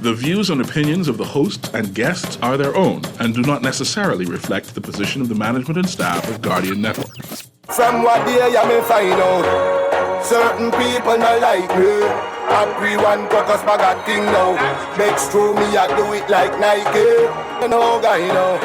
The views and opinions of the hosts and guests are their own and do not necessarily reflect the position of the management and staff of Guardian Network. From what day you may find out, certain people not like me. Everyone focus bag a thing now. Next to me I do it like Nike. You know, guy, you know.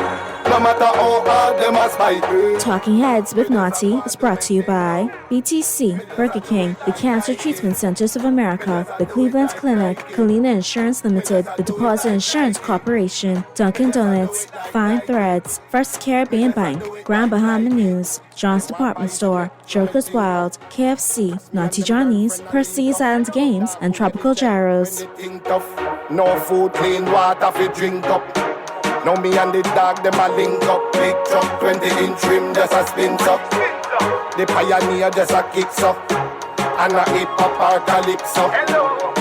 No matter how hard them must fight me. Talking Heads with Naughty is brought to you by BTC, Burger King, the Cancer Treatment Centers of America, the Cleveland Clinic, Kalina Insurance Limited, the Deposit Insurance Corporation, Dunkin' Donuts, Fine Threads, First Caribbean Bank, Grand Bahama News, John's Department Store, Joker's Wild, KFC, Naughty Johnny's, Percy's Island Games, and Tropical Gyros. No food, clean water fi drink up. Now me and the dog, them a link up. Big truck, 20-inch rim, just a spin up. The Pioneer just a kicks up. And a hip-hop or calypso.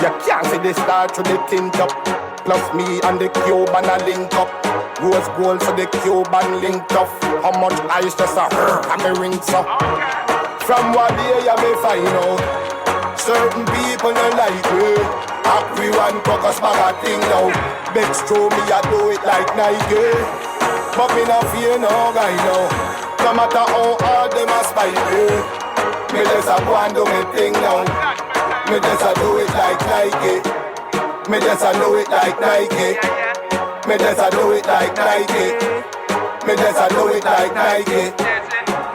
You can't see the star through the tint up. Plus me and the Cuban a link up. Rose gold so the Cuban linked up. How much ice just a and me rings up. From what day you may find out, certain people don't like me. Everyone focus bag a thing now. Next to me I do it like Nike. But me not fear no guy now. No matter how hard they must fight me. Me just a go and do me thing now. Me just a do it like Nike. Me just a do it like Nike. Me just a do it like Nike. Me just a do it like Nike.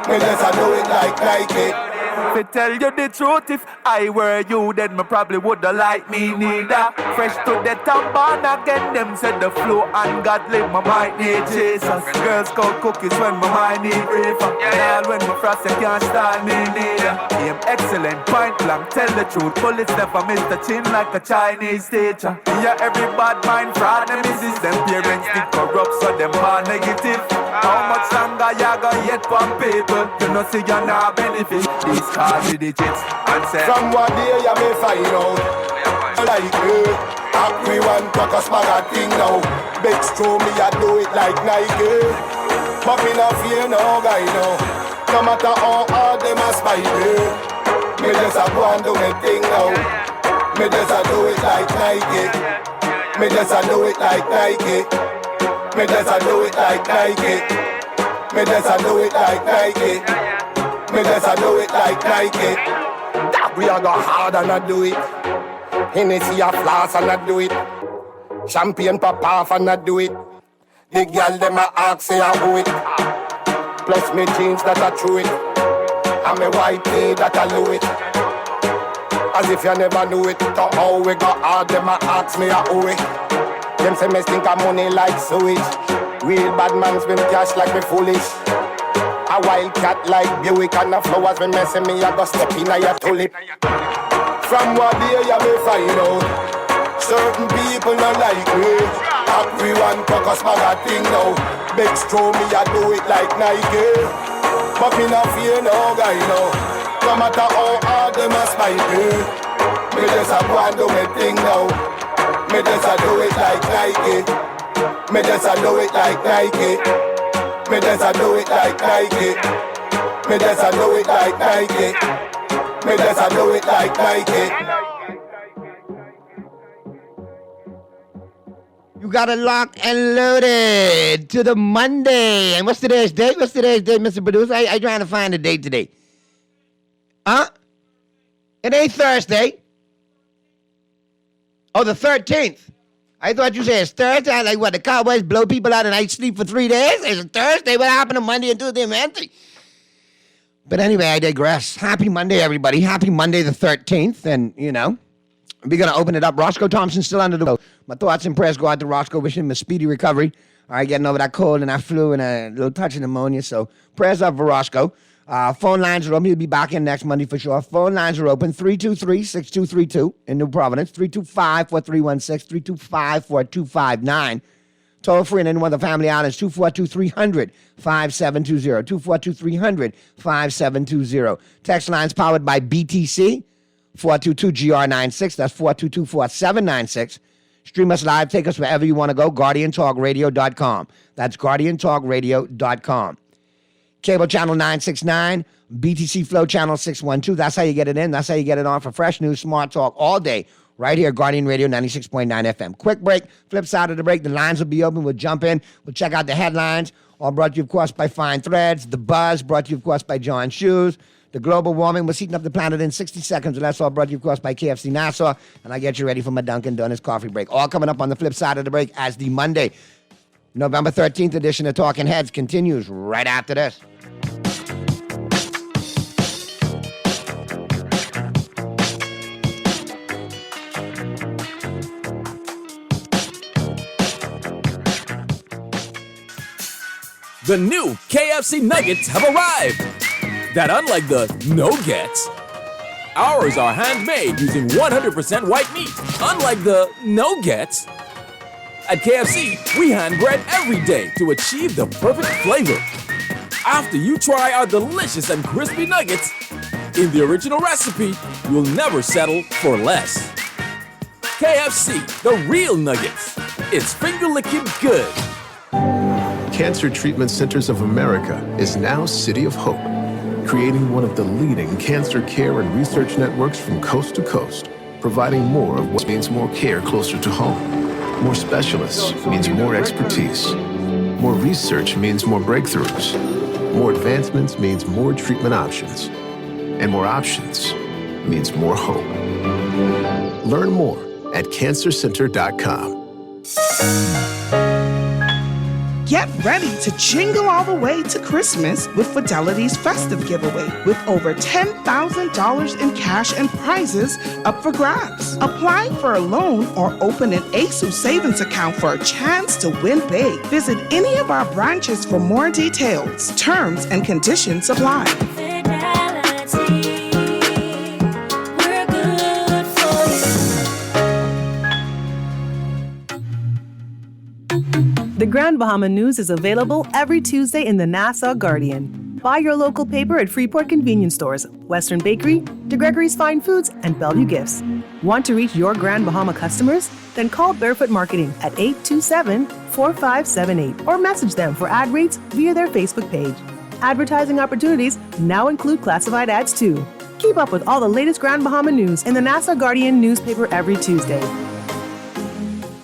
Me just a do it like Nike. To tell you the truth, if I were you, then me probably woulda like me neither. Fresh to the top, born again, them said the flow ungodly, my mind need Jesus. Girl Scout cookies when my mind need reefer. And all when my frost, you can't style me neither. Aim excellent, point blank, tell the truth. Bullets never miss the chin like a Chinese teacher. Yeah, every bad mind fraud, them is them parents think corrupt, so them are negative. How much longer you gonna yet from people? You know see you not benefit. These cards the digits and say from what day you may find out. Like me, everyone focus bag a thing now. Begs through me I do it like Nike. But me not fear no guy now. No matter how hard they must fight me. Me just a go and do me thing now. Me just a do it like Nike. Me just a do it like Nike. Me just a do it like Nike. Me just a do it like Nike. Me just a do it like Nike. That we a go hard and a do it. Hennessy a floss and a do it. Champagne pop off and a do it. The girl dem a ask say I do it. Plus me jeans that a true it. And me white tee that a do it. As if you never knew it. To how we go hard dem a ask me a do it. Them say me stink of money like sewage. Real bad man spend cash like me foolish. A wild cat like Buick and the flowers when me say me I go step in a your tulip. From what day you may find out, certain people not like me. Everyone focus bag a thing now. Begs through me I do it like Nike. But me not fear no guy now. No matter how hard they must fight me. Me just a go and do me thing now. Me just a do it like Nike. Me just a do it like Nike. Me just a do it like Nike. Me just a do it like Nike. Me just a do it like Nike. You got it locked and loaded to the Monday. And what's today's date? What's today's date, Mr. Producer? I trying to find a date today. Huh? It ain't Thursday. Oh, the 13th. I thought you said it's Thursday. Like what, the Cowboys blow people out and I sleep for 3 days? It's Thursday. What happened to Monday and Tuesday and Wednesday? But anyway, I digress. Happy Monday, everybody. Happy Monday the 13th. And, you know, we're going to open it up. Roscoe Thompson still under the... My thoughts and prayers go out to Roscoe. Wishing him a speedy recovery. All right, getting over that cold and that flu and a little touch of pneumonia. So prayers up for Roscoe. Phone lines are open. He'll be back in next Monday for sure. Phone lines are open. 323-6232 in New Providence. 325-4316. 325-4259. Toll free and anyone of the family islands. 242-300-5720. 242-300-5720. Text lines powered by BTC. 422-GR96. That's 422-4796. Stream us live. Take us wherever you want to go. GuardianTalkRadio.com. That's GuardianTalkRadio.com. Cable channel 969, BTC Flow channel 612. That's how you get it in. That's how you get it on for fresh news, smart talk all day, right here, Guardian Radio 96.9 FM. Quick break. Flip side of the break, the lines will be open. We'll jump in. We'll check out the headlines. All brought to you, of course, by Fine Threads. The Buzz, brought to you, of course, by John Shoes. The global warming was heating up the planet in 60 seconds. And that's all brought to you, of course, by KFC Nassau. And I get you ready for my Dunkin' Donuts coffee break. All coming up on the flip side of the break as the Monday, November 13th edition of Talking Heads continues right after this. The new KFC Nuggets have arrived. That unlike the no-gets, ours are handmade using 100% white meat. Unlike the no-gets, at KFC, we hand bread every day to achieve the perfect flavor. After you try our delicious and crispy nuggets, in the original recipe, you'll never settle for less. KFC, the real nuggets. It's finger-licking good. Cancer Treatment Centers of America is now City of Hope, creating one of the leading cancer care and research networks from coast to coast, providing more of what means more care closer to home. More specialists means more expertise. More research means more breakthroughs. More advancements means more treatment options. And more options means more hope. Learn more at cancercenter.com. Get ready to jingle all the way to Christmas with Fidelity's festive giveaway with over $10,000 in cash and prizes up for grabs. Apply for a loan or open an ASU savings account for a chance to win big. Visit any of our branches for more details. Terms and conditions apply. The Grand Bahama News is available every Tuesday in the Nassau Guardian. Buy your local paper at Freeport Convenience Stores, Western Bakery, DeGregory's Fine Foods, and Bellevue Gifts. Want to reach your Grand Bahama customers? Then call Barefoot Marketing at 827-4578 or message them for ad rates via their Facebook page. Advertising opportunities now include classified ads too. Keep up with all the latest Grand Bahama news in the Nassau Guardian newspaper every Tuesday.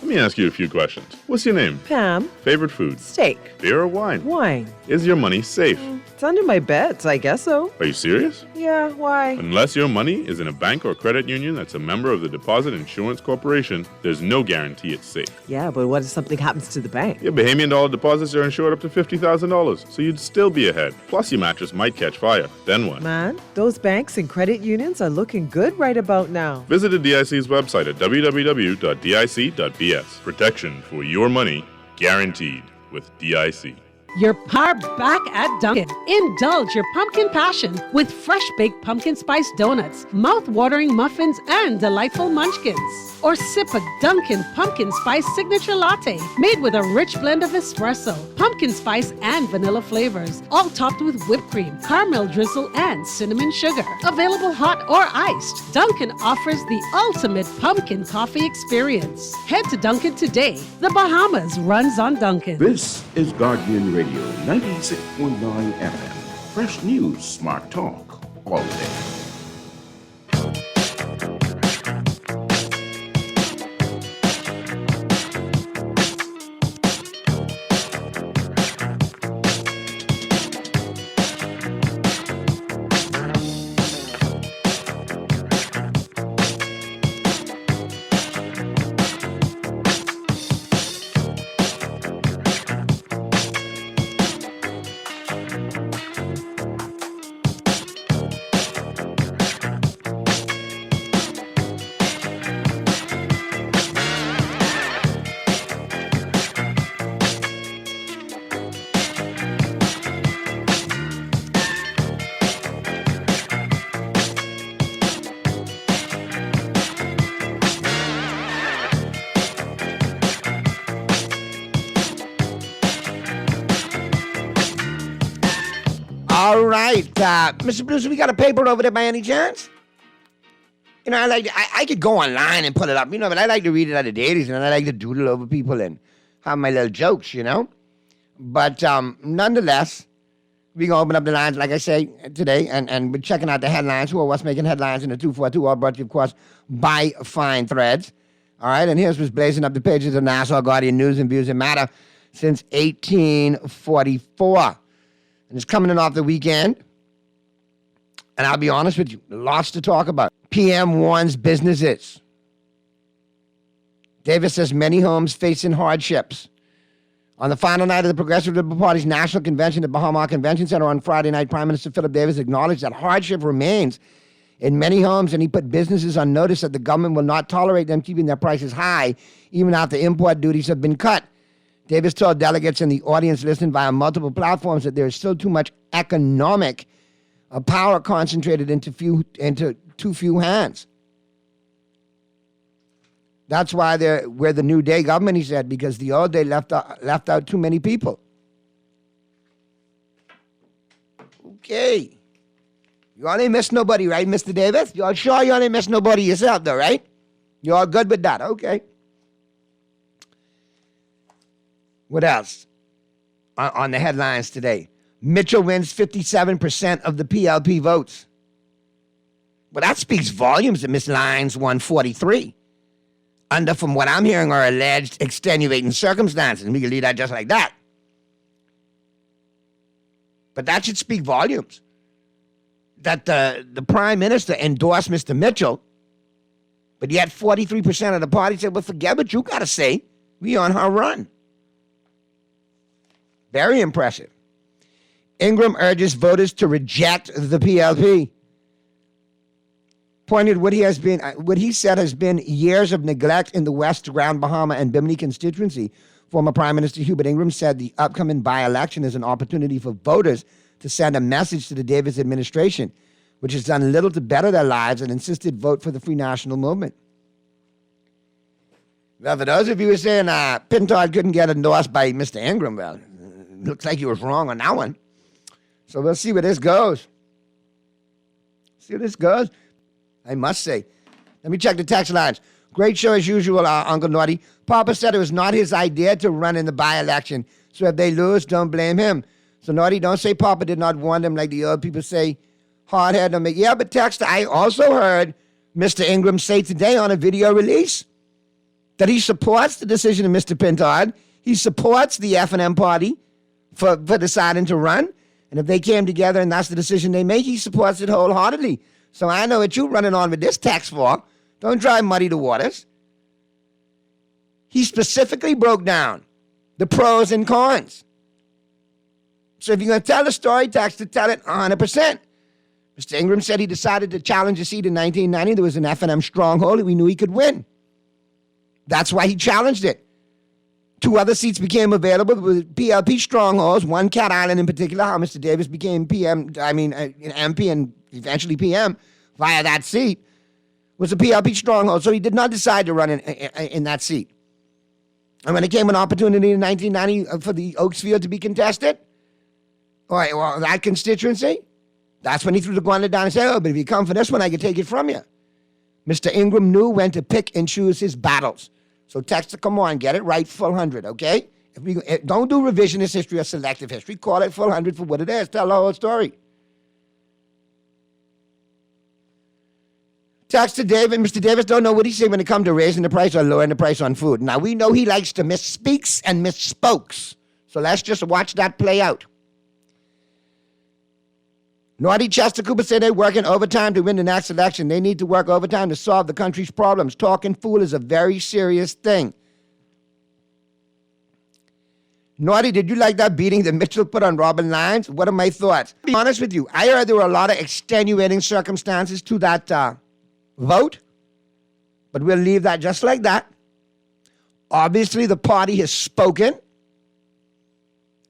Let me ask you a few questions. What's your name? Pam. Favorite food? Steak. Beer or wine? Wine. Is your money safe? It's under my bed, so I guess so. Are you serious? Yeah, why? Unless your money is in a bank or credit union that's a member of the Deposit Insurance Corporation, there's no guarantee it's safe. Yeah, but what if something happens to the bank? Your Bahamian dollar deposits are insured up to $50,000, so you'd still be ahead. Plus, your mattress might catch fire. Then what? Man, those banks and credit unions are looking good right about now. Visit the DIC's website at www.dic.bs. Protection for your money guaranteed with DIC. Your power back at Dunkin'. Indulge your pumpkin passion with fresh-baked pumpkin spice donuts, mouth-watering muffins, and delightful munchkins. Or sip a Dunkin' pumpkin spice signature latte made with a rich blend of espresso, pumpkin spice, and vanilla flavors, all topped with whipped cream, caramel drizzle, and cinnamon sugar. Available hot or iced, Dunkin' offers the ultimate pumpkin coffee experience. Head to Dunkin' today. The Bahamas runs on Dunkin'. This is Guardian Radio 96.9 FM. Fresh news, smart talk, all day. All right, Mr. Producer, we got a paper over there by any chance? You know, I could go online and pull it up, you know, but I like to read it at the dailies, and I like to doodle over people and have my little jokes, you know? But nonetheless, We're going to open up the lines, like I say, today, and we're checking out the headlines. What's making headlines in the 242, all brought to you, of course, by Fine Threads. All right, and here's what's blazing up the pages of Nassau Guardian News and Views that Matter since 1844. And it's coming in off the weekend. And I'll be honest with you, lots to talk about. PM warns businesses. Davis says many homes facing hardships. On the final night of the Progressive Liberal Party's National Convention at Bahama Convention Center on Friday night, Prime Minister Philip Davis acknowledged that hardship remains in many homes, and he put businesses on notice that the government will not tolerate them keeping their prices high, even after import duties have been cut. Davis told delegates in the audience listening via multiple platforms that there is still too much economic power concentrated into too few hands. That's why we're the New Day government, he said, because the old day left out too many people. Okay. You all ain't miss nobody, right, Mr. Davis? You all sure you all ain't miss nobody yourself, though, right? You all good with that? Okay. What else on the headlines today? Mitchell wins 57% of the PLP votes. Well, that speaks volumes that Miss Lyons won 43. Under, from what I'm hearing, are alleged extenuating circumstances. We can leave that just like that. But that should speak volumes. That the Prime Minister endorsed Mr. Mitchell, but yet 43% of the party said, well, forget what you got to say. We on her run. Very impressive. Ingram urges voters to reject the PLP. Pointed what he said has been years of neglect in the West, Grand Bahama, and Bimini constituency. Former Prime Minister Hubert Ingram said the upcoming by-election is an opportunity for voters to send a message to the Davis administration, which has done little to better their lives, and insisted vote for the Free National Movement. Well, for those of you who are saying Pintard couldn't get endorsed by Mr. Ingram, well, looks like he was wrong on that one. So we'll see where this goes. I must say. Let me check the text lines. Great show as usual, Uncle Naughty. Papa said it was not his idea to run in the by-election, so if they lose, don't blame him. So, Naughty, don't say Papa did not warn them like the old people say. Hardhead, don't make. Yeah, but text, I also heard Mr. Ingram say today on a video release that he supports the decision of Mr. Pintard. He supports the F&M party for deciding to run. And if they came together and that's the decision they make, he supports it wholeheartedly. So I know what you're running on with this text for. Don't try and muddy the waters. He specifically broke down the pros and cons. So if you're going to tell the story, text to tell it 100%. Mr. Ingram said he decided to challenge a seat in 1990. There was an F&M stronghold and we knew he could win. That's why he challenged it. 2 other seats became available with PLP strongholds, one Cat Island in particular, how Mr. Davis became MP and eventually PM via that seat, was a PLP stronghold. So he did not decide to run in that seat. And when it came an opportunity in 1990 for the Oaksfield to be contested, well, that constituency, that's when he threw the gauntlet down and said, but if you come for this one, I can take it from you. Mr. Ingram knew when to pick and choose his battles. So text, come on, get it right, full 100, okay? Don't do revisionist history or selective history. Call it full 100 for what it is. Tell the whole story. Text to David. Mr. Davis don't know what he said when it comes to raising the price or lowering the price on food. Now, we know he likes to misspeaks and misspokes. So let's just watch that play out. Naughty Chester Cooper said they're working overtime to win the next election. They need to work overtime to solve the country's problems. Talking fool is a very serious thing. Naughty, did you like that beating that Mitchell put on Robin Lyons? What are my thoughts? To be honest with you, I heard there were a lot of extenuating circumstances to that vote, but we'll leave that just like that. Obviously, the party has spoken,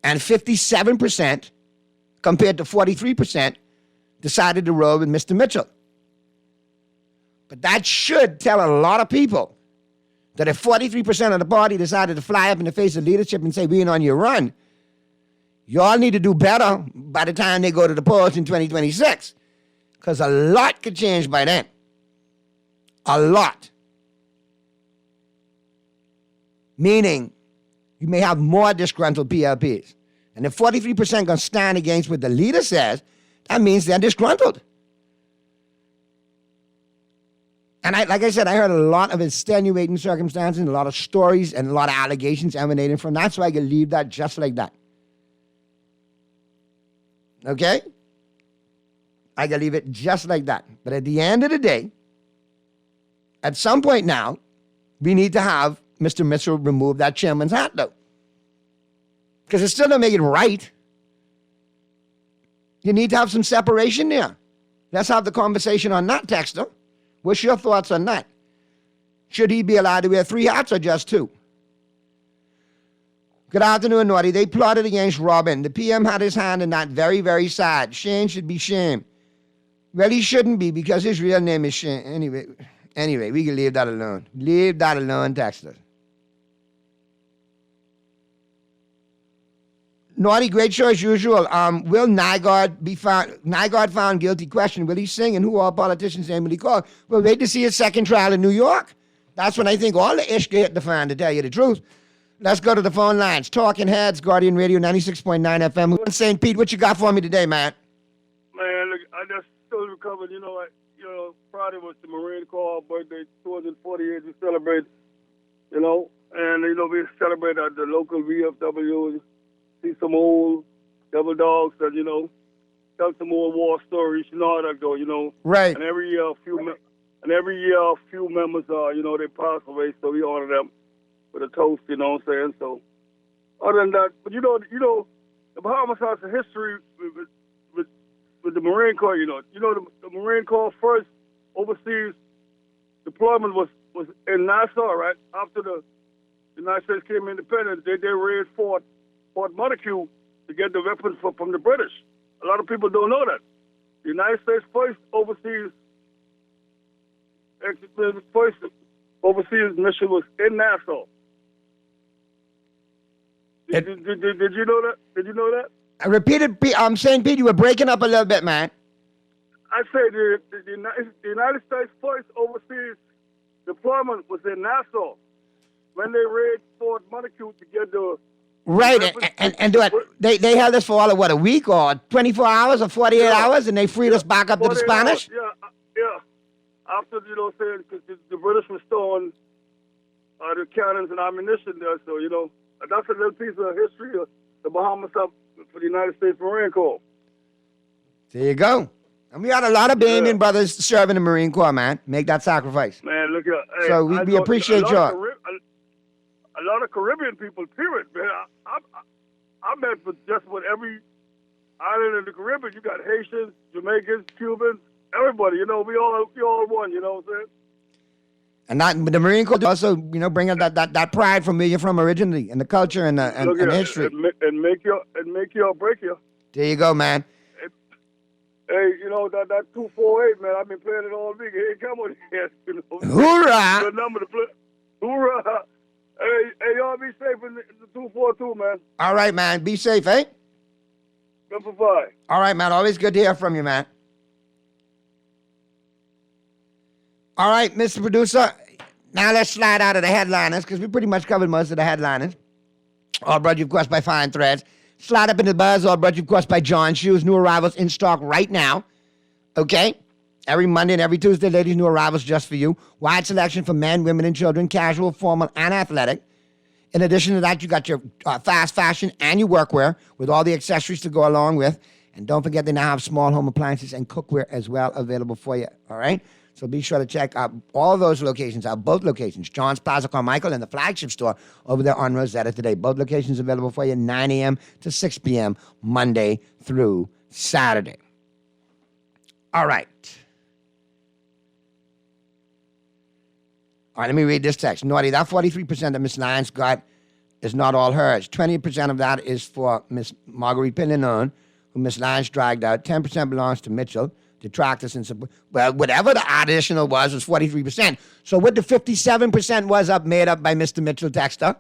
and 57% compared to 43% decided to roll with Mr. Mitchell. But that should tell a lot of people that if 43% of the party decided to fly up in the face of leadership and say, we ain't on your run, y'all need to do better by the time they go to the polls in 2026. Because a lot could change by then. A lot. Meaning, you may have more disgruntled PLPs. And if 43% going to stand against what the leader says, that means they're disgruntled. And like I said, I heard a lot of extenuating circumstances, and a lot of stories, and a lot of allegations emanating from that, so I can leave that just like that. Okay? I can leave it just like that. But at the end of the day, at some point now, we need to have Mr. Mitchell remove that chairman's hat, though. Because it still don't make it right. You need to have some separation there. Let's have the conversation on that, Texter. What's your thoughts on that? Should he be allowed to wear 3 hats or just 2? Good afternoon, Naughty. They plotted against Robin. The PM had his hand in that. Very, very sad. Shane should be shamed. Well, he shouldn't be because his real name is Shane. Anyway, we can leave that alone. Leave that alone, Texter. Naughty, great show as usual. Will Nygaard be found? Nygaard found guilty. Question: will he sing? And who all politicians' name will he call? Well, wait to see his second trial in New York. That's when I think all the ish hit the fan. To tell you the truth, let's go to the phone lines. Talking Heads, Guardian Radio 96.9 FM. Who in St. Pete? What you got for me today, man? Man, look, I just still recovered. Friday was the Marine Corps birthday, 240 years we celebrate. And we celebrate at the local VFW. See some old double dogs that, tell some old war stories, how that go, Right. And every year a few members they pass away, so we honor them with a toast, you know what I'm saying? So other than that, but the Bahamas has a history with the Marine Corps, the Marine Corps first overseas deployment was in Nassau, right? After the United States came independent, they raided Fort Montague to get the weapons from the British. A lot of people don't know that. The United States first overseas mission was in Nassau. Did you know that? Did you know that? I repeated. I'm saying, Pete, you were breaking up a little bit, man. I say the United States first overseas deployment was in Nassau when they raided Fort Montague to get the right, and do it. They held us for a week or 24 hours or 48 hours, and they freed us back up to the Spanish. Yeah. After saying because the British were storing the cannons and ammunition there, so that's a little piece of history of the Bahamas up for the United States Marine Corps. There you go. And we had a lot of Bahamian brothers serving the Marine Corps, man. Make that sacrifice. Man, look at so we appreciate you. A lot of Caribbean people, period, man. I met with just with every island in the Caribbean. You got Haitians, Jamaicans, Cubans, everybody. We all one. You know what I'm saying? And the Marine Corps also, bring out that pride from where you're from originally, and the culture and history. And make you or break you. There you go, man. Hey, that 248, man. I've been playing it all week. Hey, come on here. Hoorah! Good number to play. Hoorah! Hey, y'all be safe in the 242, man. All right, man. Be safe, eh? Good for 5. All right, man. Always good to hear from you, man. All right, Mr. Producer. Now let's slide out of the headliners, because we pretty much covered most of the headliners. All brought you, of course, by Fine Threads. Slide up into the buzz, all brought you, of course, by John Shoes. New arrivals in stock right now. Okay? Every Monday and every Tuesday, ladies, new arrivals just for you. Wide selection for men, women, and children, casual, formal, and athletic. In addition to that, you got your fast fashion and your workwear with all the accessories to go along with. And don't forget, they now have small home appliances and cookware as well available for you. All right? So be sure to check out all those locations, both locations, John's Plaza Carmichael and the flagship store over there on Rosetta today. Both locations available for you 9 a.m. to 6 p.m. Monday through Saturday. All right. All right, let me read this text. Naughty, that 43% that Miss Lyons got is not all hers. 20% of that is for Miss Marguerite Pininon, who Miss Lyons dragged out. 10% belongs to Mitchell, detractors and support. Well, whatever the additional was 43%. So what the 57% was made up by Mr. Mitchell Texter?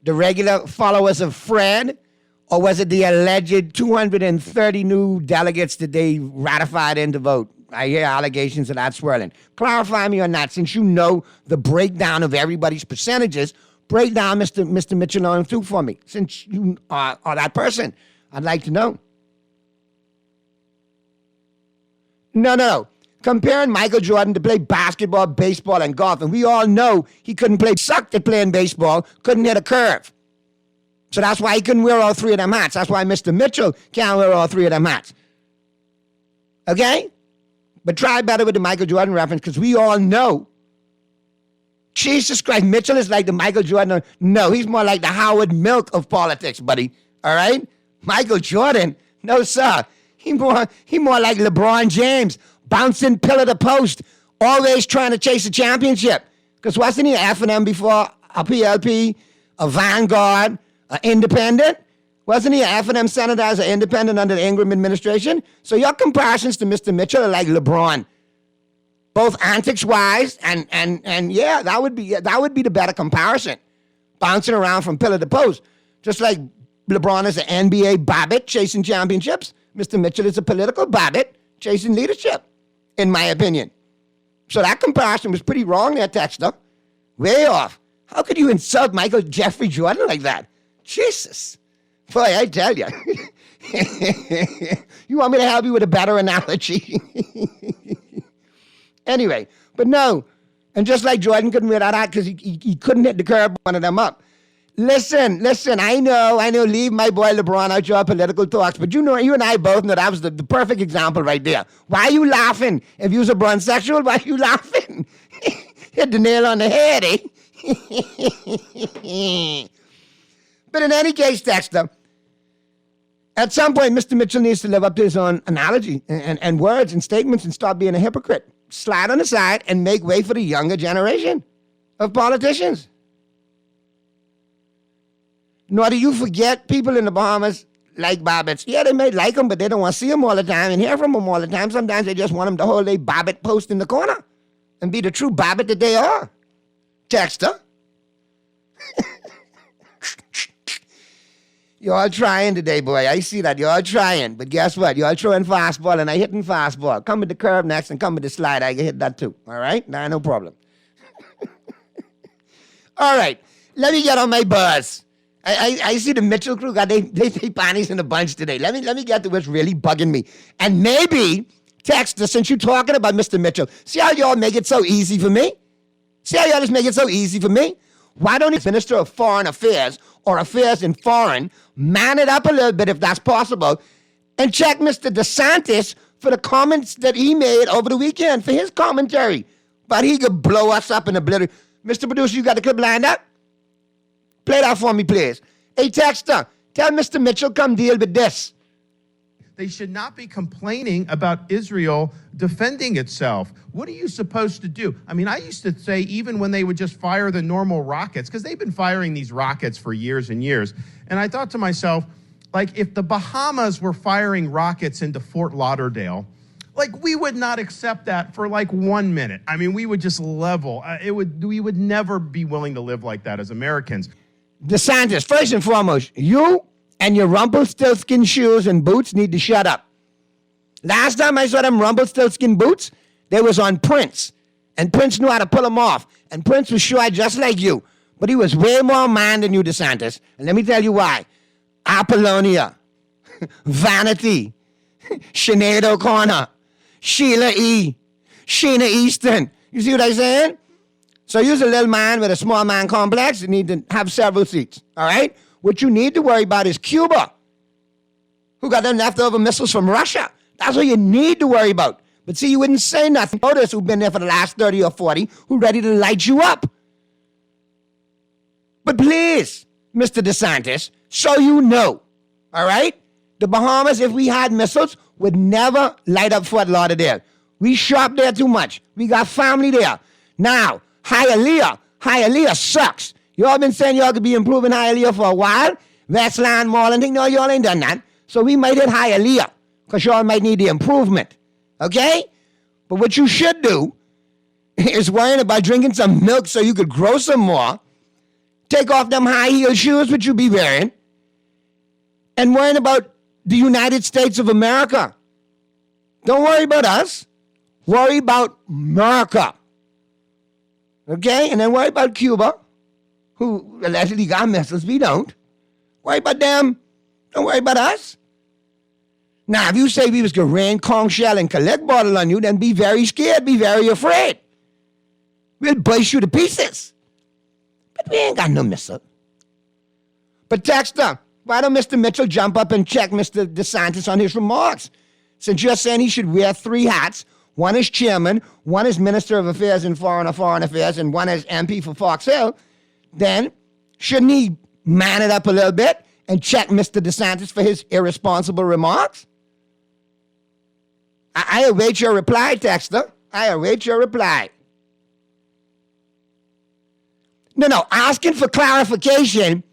The regular followers of Fred? Or was it the alleged 230 new delegates that they ratified in to vote? I hear allegations of that swirling. Clarify me on that, since you know the breakdown of everybody's percentages. Break down Mr. Mitchell on through for me. Since you are that person, I'd like to know. No. Comparing Michael Jordan to play basketball, baseball, and golf, and we all know he couldn't play, sucked at playing baseball, couldn't hit a curve. So that's why he couldn't wear all three of them hats. That's why Mr. Mitchell can't wear all three of them hats. Okay? But try better with the Michael Jordan reference, because we all know. Jesus Christ, Mitchell is like the Michael Jordan. No, he's more like the Howard Milk of politics, buddy. All right? Michael Jordan, no, sir. He more like LeBron James, bouncing pillar to post, always trying to chase a championship. Because wasn't he F&M before a PLP, a Vanguard, an independent? Wasn't he an F&M senator as an independent under the Ingram administration? So your comparisons to Mr. Mitchell are like LeBron. Both antics-wise, and yeah, that would be the better comparison. Bouncing around from pillar to post. Just like LeBron is an NBA Babbitt chasing championships, Mr. Mitchell is a political Babbitt chasing leadership, in my opinion. So that comparison was pretty wrong there, Texter. Way off. How could you insult Michael Jeffrey Jordan like that? Jesus. Boy, I tell you. You want me to help you with a better analogy? Anyway, but no. And just like Jordan couldn't wear that hat because he couldn't hit the curb one of them up. Listen, I know, leave my boy LeBron out your political talks, but you and I both know that was the perfect example right there. Why are you laughing? If you was a brunssexual, why are you laughing? Hit the nail on the head, eh? But in any case, Dexter, at some point, Mr. Mitchell needs to live up to his own analogy and words and statements and stop being a hypocrite. Slide on the side and make way for the younger generation of politicians. Nor do you forget people in the Bahamas like Babbitts. Yeah, they may like them, but they don't want to see them all the time and hear from them all the time. Sometimes they just want them to hold a Babbitt post in the corner and be the true Babbitt that they are. Texter. You're all trying today, boy. I see that. You're all trying. But guess what? You're all throwing fastball and I hitting fastball. Come with the curve next and come with the slide. I can hit that too. All right? Nah, no problem. All right. Let me get on my buzz. I see the Mitchell crew got they panties in a bunch today. Let me get to what's really bugging me. And maybe, Texter, since you're talking about Mr. Mitchell, see how y'all make it so easy for me? See how y'all just make it so easy for me? Why don't the Minister of Foreign Affairs or Affairs in Foreign man it up a little bit if that's possible and check Mr. DeSantis for the comments that he made over the weekend for his commentary? But he could blow us up in oblivion. Mr. Producer, you got the clip lined up? Play that for me, please. Hey, Texter, tell Mr. Mitchell come deal with this. They should not be complaining about Israel defending itself. What are you supposed to do? I mean, I used to say even when they would just fire the normal rockets, because they've been firing these rockets for years and years. And I thought to myself, like, if the Bahamas were firing rockets into Fort Lauderdale, like, we would not accept that for like 1 minute. I mean, we would just level. We would never be willing to live like that as Americans. DeSantis, first and foremost, you and your Rumpelstiltskin shoes and boots need to shut up. Last time I saw them Rumpelstiltskin boots, they was on Prince. And Prince knew how to pull them off. And Prince was short just like you. But he was way more man than you, DeSantis. And let me tell you why. Apollonia, Vanity, Sinead O'Connor, Sheila E., Sheena Easton. You see what I'm saying? So you're a little man with a small man complex. You need to have several seats, all right? What you need to worry about is Cuba, who got them leftover missiles from Russia. That's what you need to worry about. But see, you wouldn't say nothing. Others who've been there for the last 30 or 40 who ready to light you up. But please, Mr. DeSantis, so you know, all right? The Bahamas, if we had missiles, would never light up Fort Lauderdale. We shop there too much. We got family there. Now, Hialeah sucks. Y'all been saying y'all could be improving Hialeah for a while. Westland Mall and thing. No, y'all ain't done that. So we might hit Hialeah because y'all might need the improvement. Okay? But what you should do is worrying about drinking some milk so you could grow some more. Take off them high heel shoes, which you be wearing. And worrying about the United States of America. Don't worry about us. Worry about America. Okay? And then worry about Cuba. who allegedly got missiles. We don't. Worry about them. Don't worry about us. Now, if you say we was going to rain conch shell and collect bottle on you, then be very scared, be very afraid. We'll bust you to pieces. But we ain't got no missile. But Texter, why don't Mr. Mitchell jump up and check Mr. DeSantis on his remarks? Since you're saying he should wear 3 hats, one is chairman, one is Minister of Affairs and Foreign Affairs, and one is MP for Fox Hill, then shouldn't he man it up a little bit and check Mr. DeSantis for his irresponsible remarks? I await your reply, Texter. I await your reply. No, asking for clarification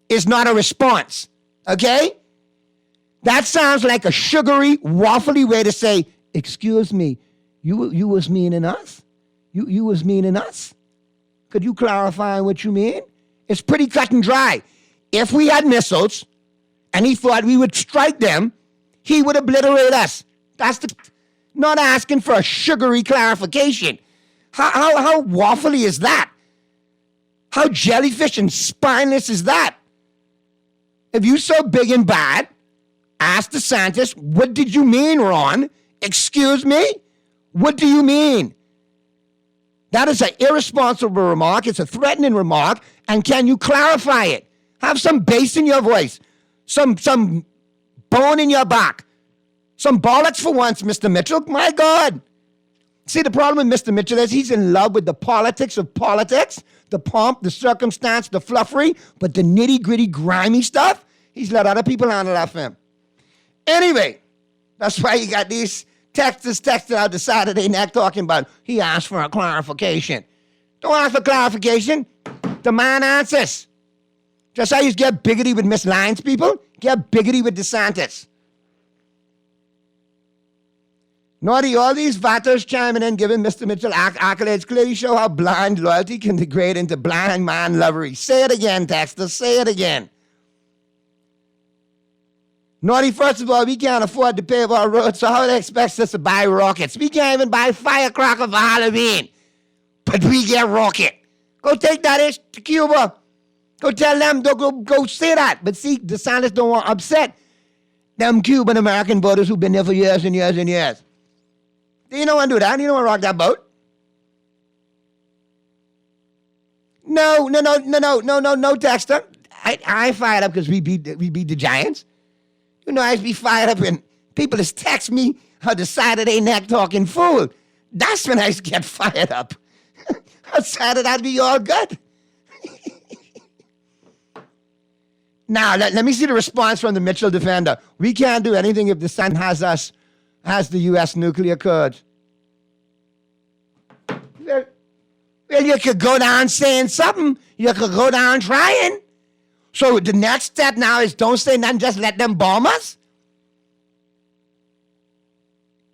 is not a response, okay? That sounds like a sugary, waffly way to say, excuse me, you was meaning us? You was meaning us? Could you clarify what you mean? It's pretty cut and dry. If we had missiles and he thought we would strike them, he would obliterate us. That's not asking for a sugary clarification. How waffly is that? How jellyfish and spineless is that? If you so big and bad, ask DeSantis, what did you mean, Ron? Excuse me? What do you mean? That is an irresponsible remark. It's a threatening remark. And can you clarify it? Have some bass in your voice. Some bone in your back. Some bollocks for once, Mr. Mitchell. My God. See, the problem with Mr. Mitchell is he's in love with the politics of politics, the pomp, the circumstance, the fluffery, but the nitty-gritty, grimy stuff, he's let other people handle that for him. Anyway, that's why you got these texters texting out the Saturday night talking about he asked for a clarification. Don't ask for clarification. Demand answers. Just how you get biggity with Miss Lyons people, get biggity with DeSantis. Naughty, all these vatters chiming in, giving Mr. Mitchell accolades clearly show how blind loyalty can degrade into blind man lovery. Say it again, Texter. Say it again. Naughty, first of all, we can't afford to pave our roads, so how do they expect us to buy rockets? We can't even buy firecracker for Halloween, but we get rocket. Go take that ish to Cuba. Go tell them, go say that. But see, DeSantis don't want to upset them Cuban-American voters who've been there for years and years and years. You don't want to do that. You don't want to rock that boat. No, Dexter. I fired up because we beat the Giants. You know, I be fired up when people just text me how the Saturday night talking fool. That's when I get fired up. Outside of that, be all good. Now, let me see the response from the Mitchell defender. We can't do anything if the Sun has the U.S. nuclear codes. Well, you could go down saying something. You could go down trying. So the next step now is don't say nothing, just let them bomb us?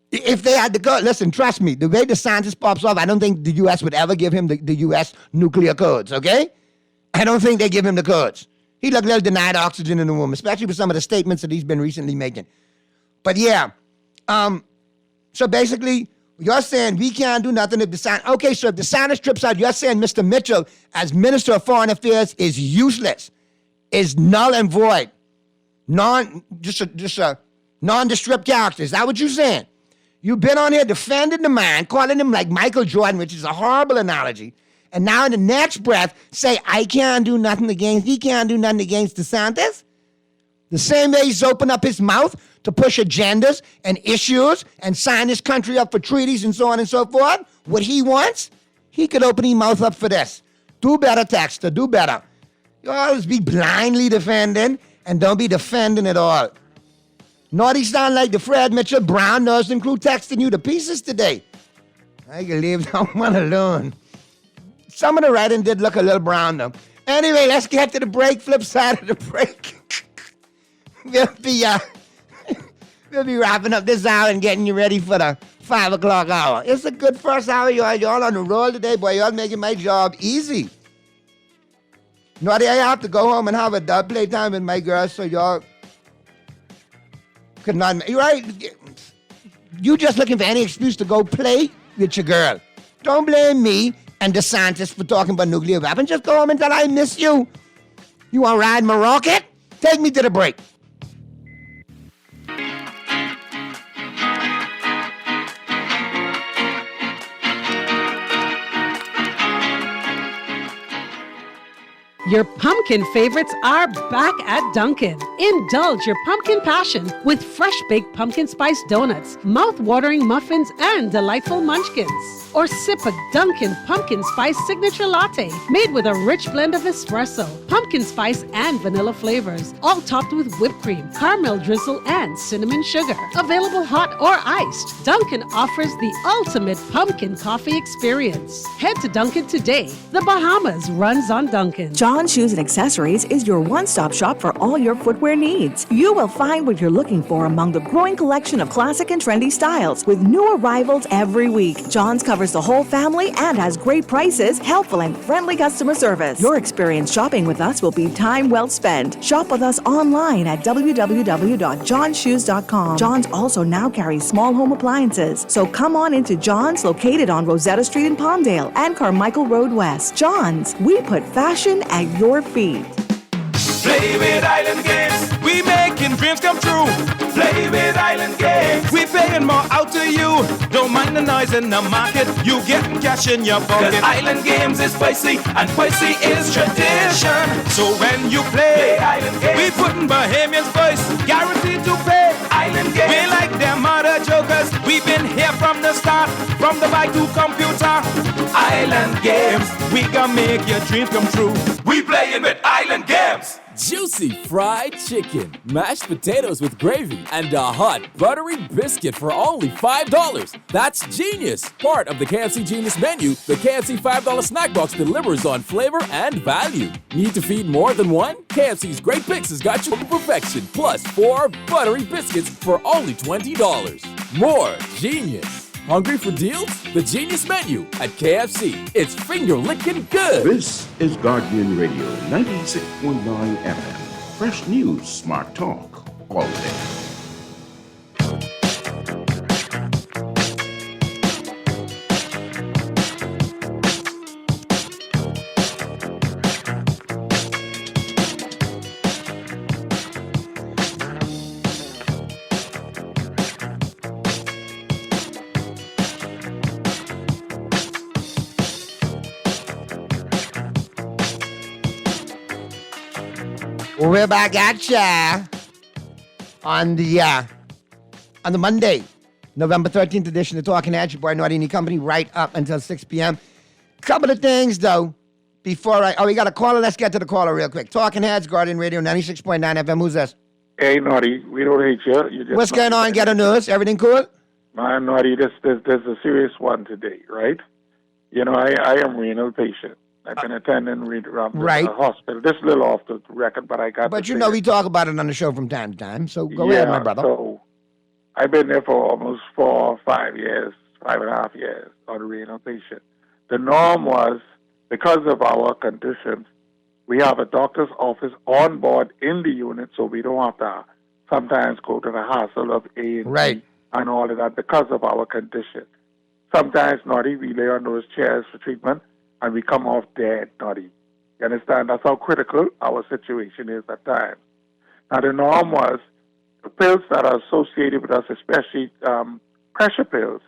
If they had to go, listen, trust me, the way DeSantis pops off, I don't think the U.S. would ever give him the U.S. nuclear codes, okay? I don't think they give him the codes. He looked a little denied oxygen in the room, especially with some of the statements that he's been recently making. But yeah, so basically, you're saying we can't do nothing if DeSantis... Okay, so if DeSantis trips out, you're saying Mr. Mitchell, as Minister of Foreign Affairs, is useless, is null and void, just a nondescript character. Is that what you're saying? You've been on here defending the man, calling him like Michael Jordan, which is a horrible analogy, and now in the next breath, say, he can't do nothing against DeSantis? The same way he's opened up his mouth to push agendas and issues and sign his country up for treaties and so on and so forth, what he wants, he could open his mouth up for this. Do better, Texter, do better. You always be blindly defending and don't be defending at all. Naughty sound like the Fred Mitchell brown nosing crew texting you to pieces today. I can leave that one alone. Some of the writing did look a little brown though. Anyway, let's get to the break. Flip side of the break. We'll be wrapping up this hour and getting you ready for the 5 o'clock hour. It's a good first hour. Y'all on the roll today, boy. Y'all making my job easy. Naughty, I have to go home and have a dub playtime with my girls, so y'all could not. You're right. You just looking for any excuse to go play with your girl. Don't blame me and DeSantis for talking about nuclear weapons. Just go home and tell I miss you. You want to ride my rocket? Take me to the break. Your pumpkin favorites are back at Dunkin'. Indulge your pumpkin passion with fresh baked pumpkin spice donuts, mouth-watering muffins, and delightful munchkins. Or sip a Dunkin' pumpkin spice signature latte made with a rich blend of espresso, pumpkin spice, and vanilla flavors, all topped with whipped cream, caramel drizzle, and cinnamon sugar. Available hot or iced, Dunkin' offers the ultimate pumpkin coffee experience. Head to Dunkin' today. The Bahamas runs on Dunkin'. John Shoes and Accessories is your one-stop shop for all your footwear needs. You will find what you're looking for among the growing collection of classic and trendy styles with new arrivals every week. John's covers the whole family and has great prices, helpful and friendly customer service. Your experience shopping with us will be time well spent. Shop with us online at www.johnshoes.com. John's also now carries small home appliances, so come on into John's, located on Rosetta Street in Palmdale and Carmichael Road West. John's, we put fashion at your feet. Play with Island Games, we making dreams come true. Play with Island Games, we paying more out to you. Don't mind the noise in the market, you getting cash in your pocket. 'Cause Island Games is spicy, and spicy is tradition. So when you play Island Games, we putting Bahamians first, guaranteed to pay. Island Games, we like them other jokers, we've been here from the start, from the bike to computer. Island Games, we gonna make your dreams come true. We playing with Island Games. Juicy fried chicken, mashed potatoes with gravy, and a hot buttery biscuit for only $5. That's genius! Part of the KFC Genius menu, the KFC $5 snack box delivers on flavor and value. Need to feed more than one? KFC's Great Picks has got you to perfection, plus 4 buttery biscuits for only $20. More genius! Hungry for deals? The Genius Menu at KFC. It's finger-licking good. This is Guardian Radio 96.9 FM. Fresh news, smart talk, all day. We're back at ya on the Monday, November 13th edition of Talking Heads, your boy Naughty and Company, right up until 6 p.m. Couple of things, though, before we got a caller. Let's get to the caller real quick. Talking Heads, Guardian Radio, 96.9 FM. Who's this? Hey, Naughty, we don't hate you. What's going on? Get a news? Everything cool? Man, Naughty, there's a serious one today, right? You know, I am a renal patient. I've been attending the hospital. This is a little off the record, but I got. But you know, we talk about it on the show from time to time. So go ahead, my brother. So I've been there for almost 4 or 5 years, 5.5 years on a renal patient. The norm was, because of our conditions, we have a doctor's office on board in the unit, so we don't have to sometimes go to the hassle of A&E and all of that because of our condition. Sometimes, Naughty, we lay on those chairs for treatment, and we come off dead, Naughty. You understand? That's how critical our situation is at times. Now, the norm was the pills that are associated with us, especially pressure pills,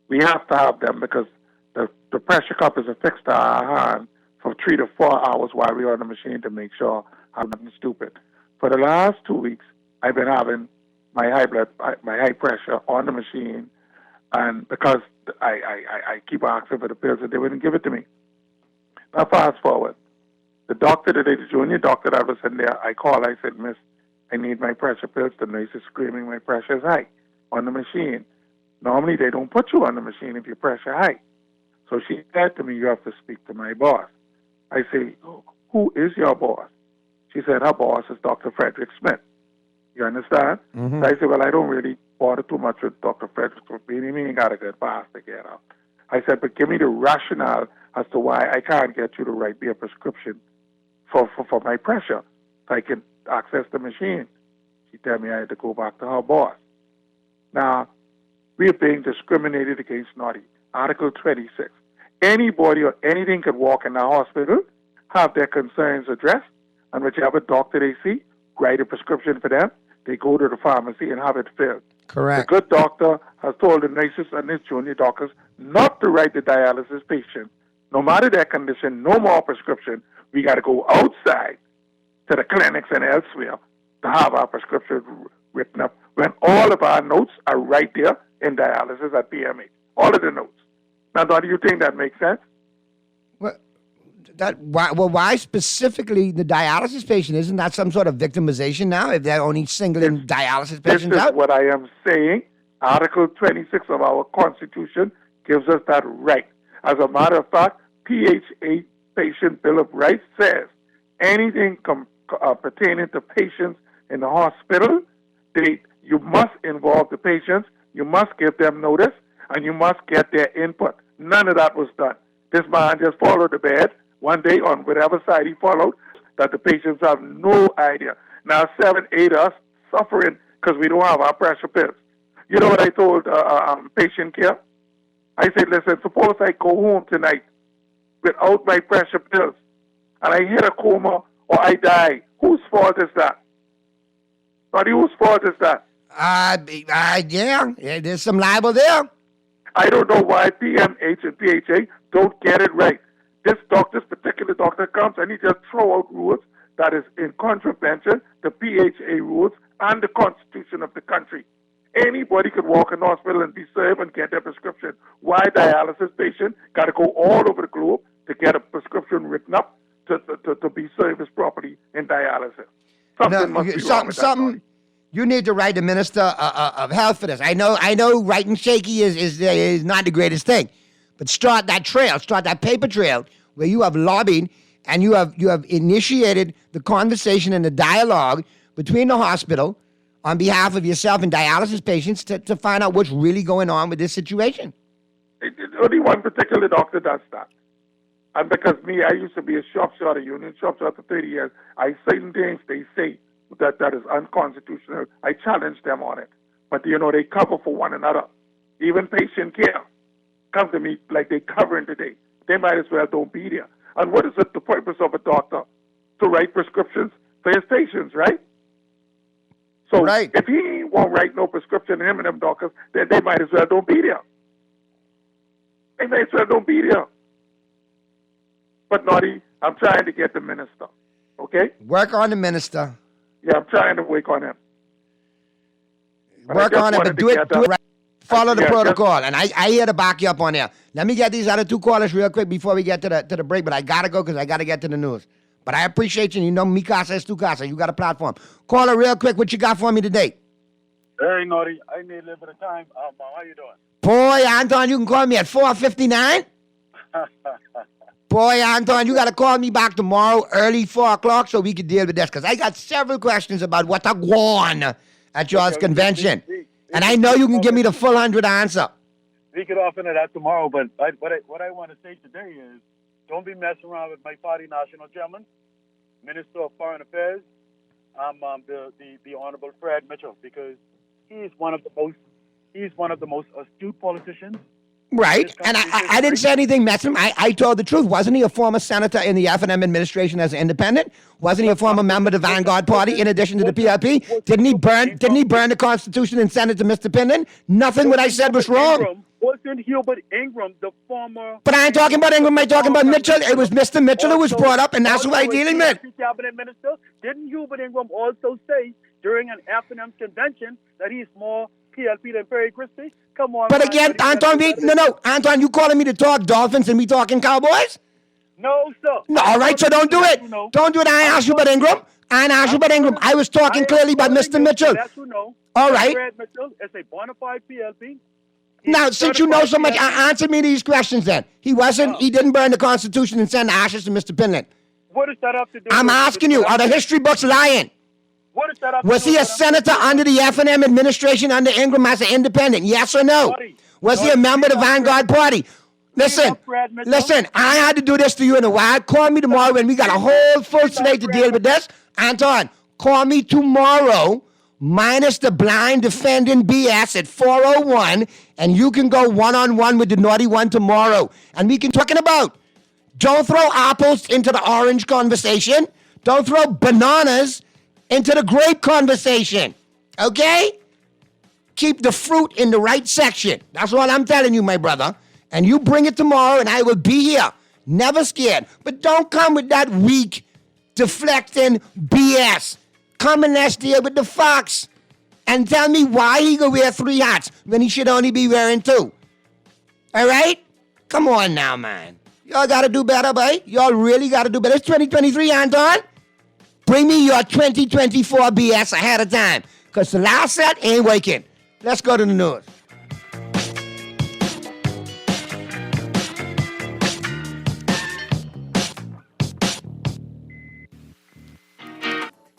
we have to have them because the pressure cup is affixed to our hand for 3 to 4 hours while we're on the machine to make sure I'm nothing stupid. For the last 2 weeks, I've been having my high pressure on the machine, and because I keep asking for the pills and they wouldn't give it to me. Now, fast forward. The doctor today, the junior doctor that was in there, I called, I said, Miss, I need my pressure pills. The nurse is screaming my pressure is high on the machine. Normally, they don't put you on the machine if your pressure high. So she said to me, you have to speak to my boss. I say, who is your boss? She said, her boss is Dr. Frederick Smith. You understand? Mm-hmm. So I said, well, I don't really bother too much with Dr. Frederick Smith. He ain't got a good pass to get out. I said, but give me the rationale as to why I can't get you to write me a prescription for my pressure so I can access the machine. She told me I had to go back to her boss. Now, we are being discriminated against, Naughty. Article 26. Anybody or anything could walk in the hospital, have their concerns addressed, and whichever doctor they see, write a prescription for them. They go to the pharmacy and have it filled. Correct. The good doctor has told the nurses and his junior doctors not to write the dialysis patient. No matter their condition, no more prescription. We got to go outside to the clinics and elsewhere to have our prescription written up when all of our notes are right there in dialysis at PMH. All of the notes. Now, do you think that makes sense? Why specifically the dialysis patient? Isn't that some sort of victimization now if they're only singling dialysis patients This is out? what I am saying. Article 26 of our Constitution gives us that right. As a matter of fact, PHA Patient Bill of Rights says anything pertaining to patients in the hospital, you must involve the patients, you must give them notice, and you must get their input. None of that was done. This man just followed the bed one day on whatever side he followed, that the patients have no idea. Now 7, 8 us suffering because we don't have our pressure pills. You know what I told patient care? I said, listen, suppose I go home tonight without my pressure pills and I hit a coma or I die. Whose fault is that? Buddy, whose fault is that? Yeah, there's some libel there. I don't know why PMH and PHA don't get it right. This particular doctor comes and he just throw out rules that is in contravention to PHA rules and the Constitution of the country. Anybody could walk in the hospital and be served and get their prescription. Why dialysis patient got to go all over the globe to get a prescription written up to be serviced properly in dialysis? Something must be wrong with that. You need to write the Minister of Health for this. I know writing shaky is not the greatest thing, but start that trail, start that paper trail where you have lobbied and you have initiated the conversation and the dialogue between the hospital on behalf of yourself and dialysis patients to find out what's really going on with this situation. Only one particular doctor does that. And because I used to be a shop shorter, union shop shorter for 30 years, I certain things they say that is unconstitutional. I challenge them on it. But, they cover for one another. Even patient care come to me like they covering today. They might as well don't be there. And what is it the purpose of a doctor? To write prescriptions for his patients, right? So if he won't write no prescription to him and them doctors, then they might as well don't be there. They might as well don't be there. But, Naughty, I'm trying to get the minister, okay? Work on the minister. Yeah, I'm trying to work on him. Work on it, but do it right. Follow the protocol, and I here to back you up on there. Let me get these other 2 callers real quick before we get to the break, but I got to go because I got to get to the news. But I appreciate you. You know, mi casa es tu casa. You got a platform. Caller real quick. What you got for me today? Hey, Naughty. I need a little bit of time. How you doing? Boy, Anton, you can call me at 4:59. Boy, Anton, you got to call me back tomorrow early 4 o'clock so we can deal with this because I got several questions about what I won at y'all's convention. And I know you can give me the full 100 answer. We could off into that tomorrow, but what I want to say today is don't be messing around with my party national chairman, Minister of Foreign Affairs, the Honorable Fred Mitchell, because he's one of the most astute politicians. Right, and I didn't say anything mess him. I told the truth. Wasn't he a former senator in the F&M administration as an independent? Wasn't he a former member of the Vanguard Party in addition to the PLP? Didn't he burn the Constitution and send it to Mr. Pindon? Nothing what I said was wrong. Wasn't Hubert Ingram the former... But I ain't talking about Ingram, I'm talking about Mitchell. It was Mr. Mitchell who was brought up, and that's who I'm dealing with. Cabinet Minister, didn't Hubert Ingram also say during an F&M convention that he's more PLP than Perry Christie? Come on. But again, Anton, Anton, you calling me to talk Dolphins and we talking Cowboys? No, sir. No, all right, so don't do it. Don't do it. I ain't asked you about Ingram. I was talking clearly about Mr. Mitchell. All right. Fred Mitchell is a bona fide PLP. Now, since you know so much, answer me these questions then. He didn't burn the Constitution and send the ashes to Mr. Pindon. What does that have to do I'm asking you, are the history books lying? What does that have to Was do he a with senator under the F&M administration under Ingram as an independent? Yes or no? Was he a member of the Vanguard Party? Listen, I had to do this to you in a while. Call me tomorrow when we got a whole full slate to deal with this. Anton, call me tomorrow minus the blind defending BS at 4:01, and you can go one-on-one with the naughty one tomorrow. And we can talking about, don't throw apples into the orange conversation. Don't throw bananas into the grape conversation. Okay? Keep the fruit in the right section. That's all I'm telling you, my brother. And you bring it tomorrow, and I will be here. Never scared. But don't come with that weak, deflecting BS. Come and let's deal with the fox. And tell me why he could wear 3 hats when he should only be wearing 2. All right? Come on now, man. Y'all got to do better, boy. Y'all really got to do better. It's 2023, Anton. Bring me your 2024 BS ahead of time, because the last set ain't working. Let's go to the news.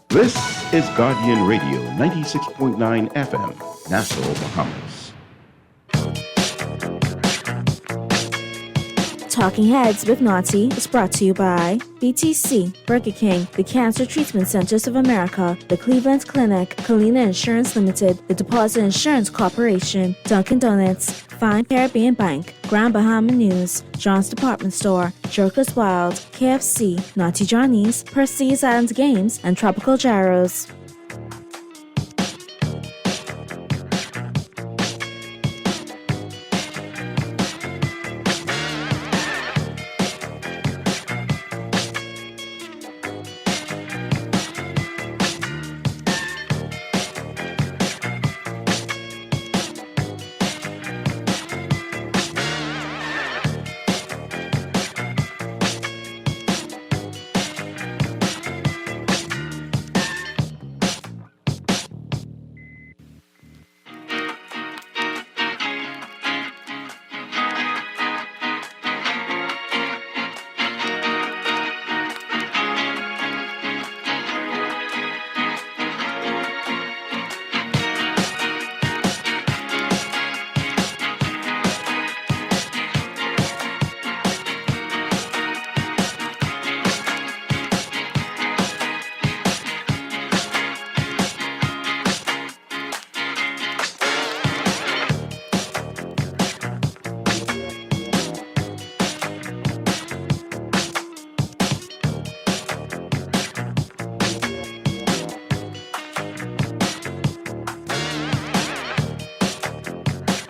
This is Guardian Radio 96.9 FM, Nassau, Bahamas. Talking Heads with Naughty is brought to you by BTC, Burger King, the Cancer Treatment Centers of America, the Cleveland Clinic, Kalina Insurance Limited, the Deposit Insurance Corporation, Dunkin' Donuts, Fine Caribbean Bank, Grand Bahama News, John's Department Store, Joker's Wild, KFC, Naughty Johnny's, Percy's Island Games, and Tropical Gyros.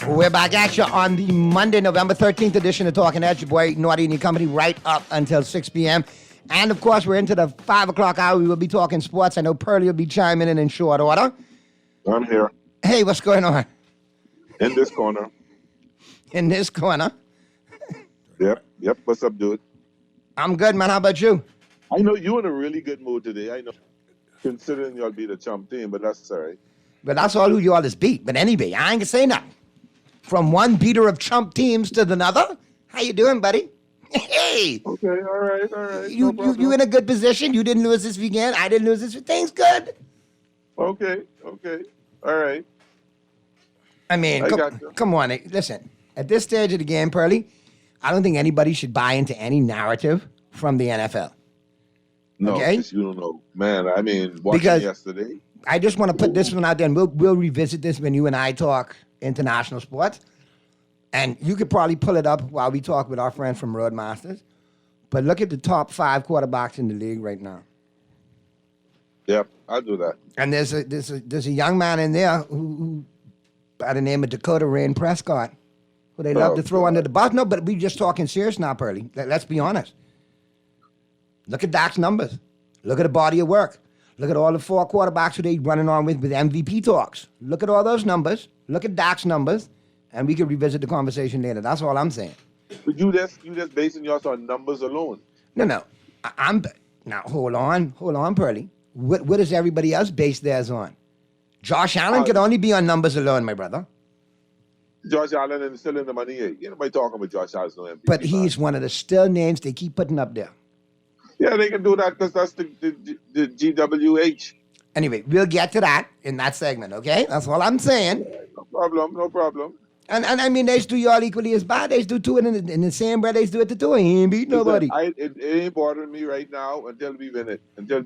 We're back at you on the Monday, November 13th edition of Talking Heads. Your boy, Naughty and your company, right up until 6 p.m. And, of course, we're into the 5 o'clock hour. We will be talking sports. I know Pearlie will be chiming in short order. I'm here. Hey, what's going on? In this corner. In this corner? Yep. What's up, dude? I'm good, man. How about you? I know you're in a really good mood today. I know, considering y'all beat a chump team, but that's all right. But that's all who you all is beat. But anyway, I ain't gonna say nothing. From one beater of chump teams to another. How you doing, buddy? Hey. Okay, all right. You in a good position. You didn't lose this weekend. I didn't lose this weekend. Things good. Okay. All right. I mean, come on. Listen, at this stage of the game, Pearlie, I don't think anybody should buy into any narrative from the NFL. No, okay? You don't know. Man, I mean, watching yesterday. I just want to put this one out there, and we'll revisit this when you and I talk international sports. And you could probably pull it up while we talk with our friend from Roadmasters. But look at the top 5 quarterbacks in the league right now. Yep, I'll do that. And there's a young man in there who by the name of Dakota Rain Prescott, who they love to throw under the bus. No, but we just talking serious now, Pearlie. Let's be honest. Look at Dak's numbers. Look at the body of work. Look at all the 4 quarterbacks who they running on with MVP talks. Look at all those numbers. Look at Dak's numbers, and we can revisit the conversation later. That's all I'm saying. But you just basing yours on numbers alone. No. Now hold on, Pearlie. What does everybody else base theirs on? Josh Allen could only be on numbers alone, my brother. Josh Allen is still in the money. Ain't nobody talking about Josh Allen no MVP. But he's one of the still names they keep putting up there. Yeah, they can do that because that's the GWH. Anyway, we'll get to that in that segment, okay? That's all I'm saying. No problem. And I mean, they do y'all equally as bad. They do two in the same breath. They do it to two. He ain't beat nobody. It ain't bothering me right now until we win it. Until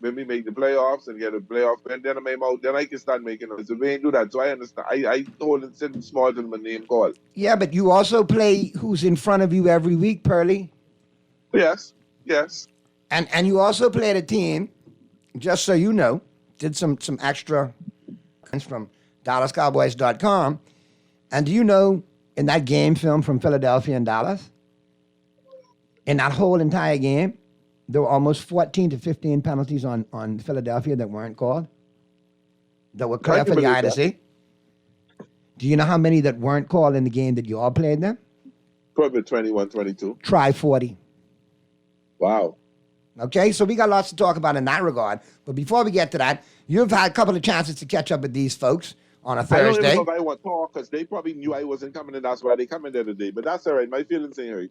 when we make the playoffs and get a playoff win, then I'm out. Then I can start making noise. So we ain't do that. So I understand. I told him sitting small to my name call. Yeah, but you also play who's in front of you every week, Pearly. Yes. And you also played a team, just so you know, did some extra from DallasCowboys.com. And do you know, in that game film from Philadelphia and Dallas, in that whole entire game, there were almost 14 to 15 penalties on Philadelphia that weren't called, that were clear for the eye to see. Do you know how many that weren't called in the game that you all played them? Probably 21, 22. Try 40. Wow. Okay, so we got lots to talk about in that regard. But before we get to that, you've had a couple of chances to catch up with these folks on a Thursday. I don't even know if I want to talk because they probably knew I wasn't coming, and that's why they come in there today. But that's all right. My feelings ain't hurt.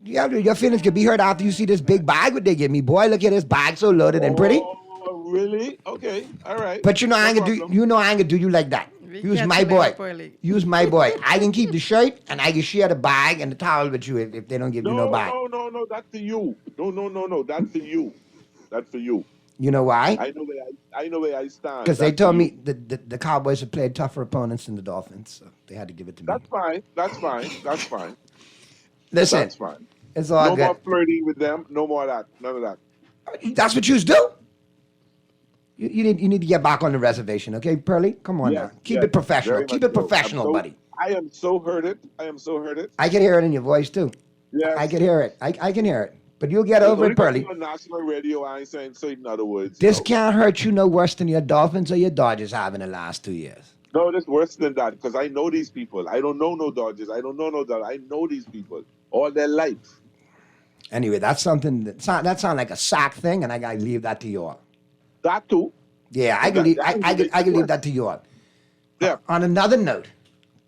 Yeah, your feelings could be hurt after you see this big bag what they give me. Boy, look at this bag so loaded and pretty. Oh, really? Okay, all right. But I ain't gonna do you like that. Use my boy. Use my boy. I can keep the shirt and I can share the bag and the towel with you if they don't give you no bag. No, that's for you. No, that's for you. That's for you. You know why? I know where I stand. Because they told me the Cowboys have played tougher opponents than the Dolphins, so they had to give it to me. That's fine. Listen, that's fine. It's all no good. more flirting with them. No more of that. None of that. That's what you do. You need to get back on the reservation, okay, Pearly? Come on now. Keep it professional. Keep it professional, buddy. I am so hurted. I can hear it in your voice too. Yes. I can hear it. I can hear it. But you'll get over it, Pearly. On national radio, I ain't saying so in other words. This can't hurt you no worse than your Dolphins or your Dodgers have in the last 2 years. No, it's worse than that because I know these people. I don't know no Dodgers. I don't know no Dodgers. I know these people all their life. Anyway, that's something that sounds like a sack thing, and I gotta leave that to you all. That too. Yeah, I can leave that to you all. Yeah. On another note,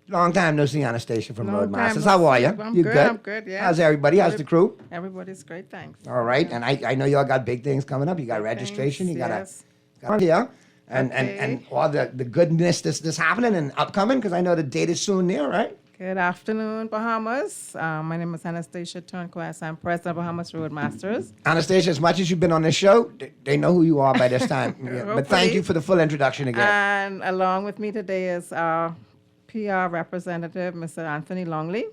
long time no see Anastasia from Roadmasters. How are you? You good? I'm good, yeah. How's everybody? How's the crew? Everybody's great, thanks. All right, and I know y'all got big things coming up. You got registration. You got here, and all the goodness that's happening and upcoming because I know the date is soon near, right? Good afternoon, Bahamas. My name is Anastasia Turnquist. I'm president of Bahamas Roadmasters. Anastasia, as much as you've been on this show, they know who you are by this time. Yeah, but thank you for the full introduction again. And along with me today is our PR representative, Mr. Anthony Longley.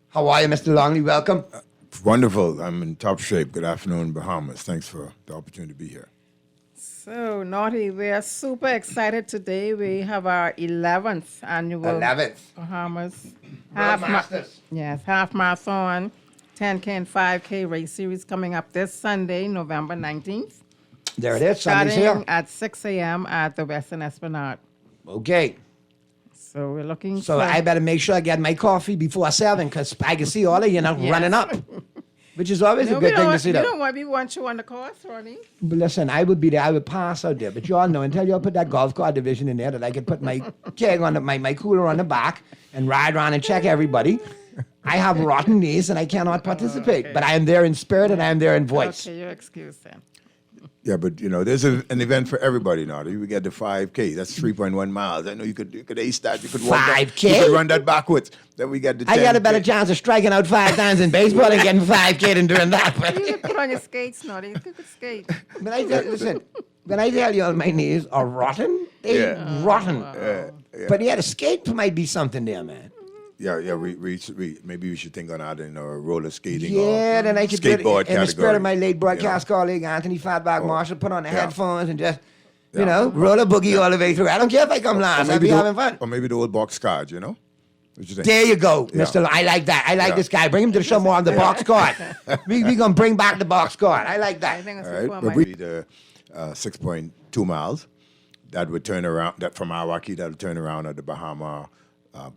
How are you, Mr. Longley? Welcome. Wonderful. I'm in top shape. Good afternoon, Bahamas. Thanks for the opportunity to be here. So, Naughty, we are super excited today. We have our 11th annual Bahamas half marathon, 10K and 5K race series coming up this Sunday, November 19th. There it is. Sunday's here. Starting at 6 a.m. at the Western Esplanade. Okay. So we're looking So I better make sure I get my coffee before 7 because I can see all of you running up. Which is always a good thing to see that. We want you on the course, Ronnie. But listen, I would be there. I would pass out there. But you all know, until y'all put that golf cart division in there, that I could put my keg on my cooler on the back and ride around and check everybody. I have rotten knees and I cannot participate. But I am there in spirit and I am there in voice. Okay, your excuse then. Yeah, but there's an event for everybody now. You get the 5K. That's 3.1 miles. I know you could ace that. You could walk 5K? That. You could run that backwards. Then we got the 10K. I got a better chance of striking out 5 times in baseball and getting 5K than doing that. You could put on your skates, Naughty. You could skate. But listen, when I tell you all my knees are rotten, they're rotten. But yeah, the skate might be something there, man. Yeah. We maybe we should think on adding roller skating. Yeah, then I could skateboard do it in the spirit category. of my late broadcast colleague Anthony Fatback Marshall. Put on the headphones and just roll a boogie all the way through. I don't care if I come last. I'll be having fun. Or maybe the old box cards. What you think? There you go, Mr. I like that. I like this guy. Bring him to the show more on the box card. we gonna bring back the box card. I like that. All right, but we the 6.2 miles. That would turn around. That from Awaki, that would turn around at the Bahama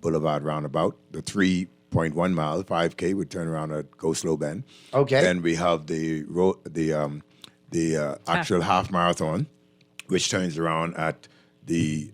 Boulevard roundabout. The 3.1 miles, 5K, would turn around at Go Slow Bend. Okay. Then we have the actual half marathon, which turns around at the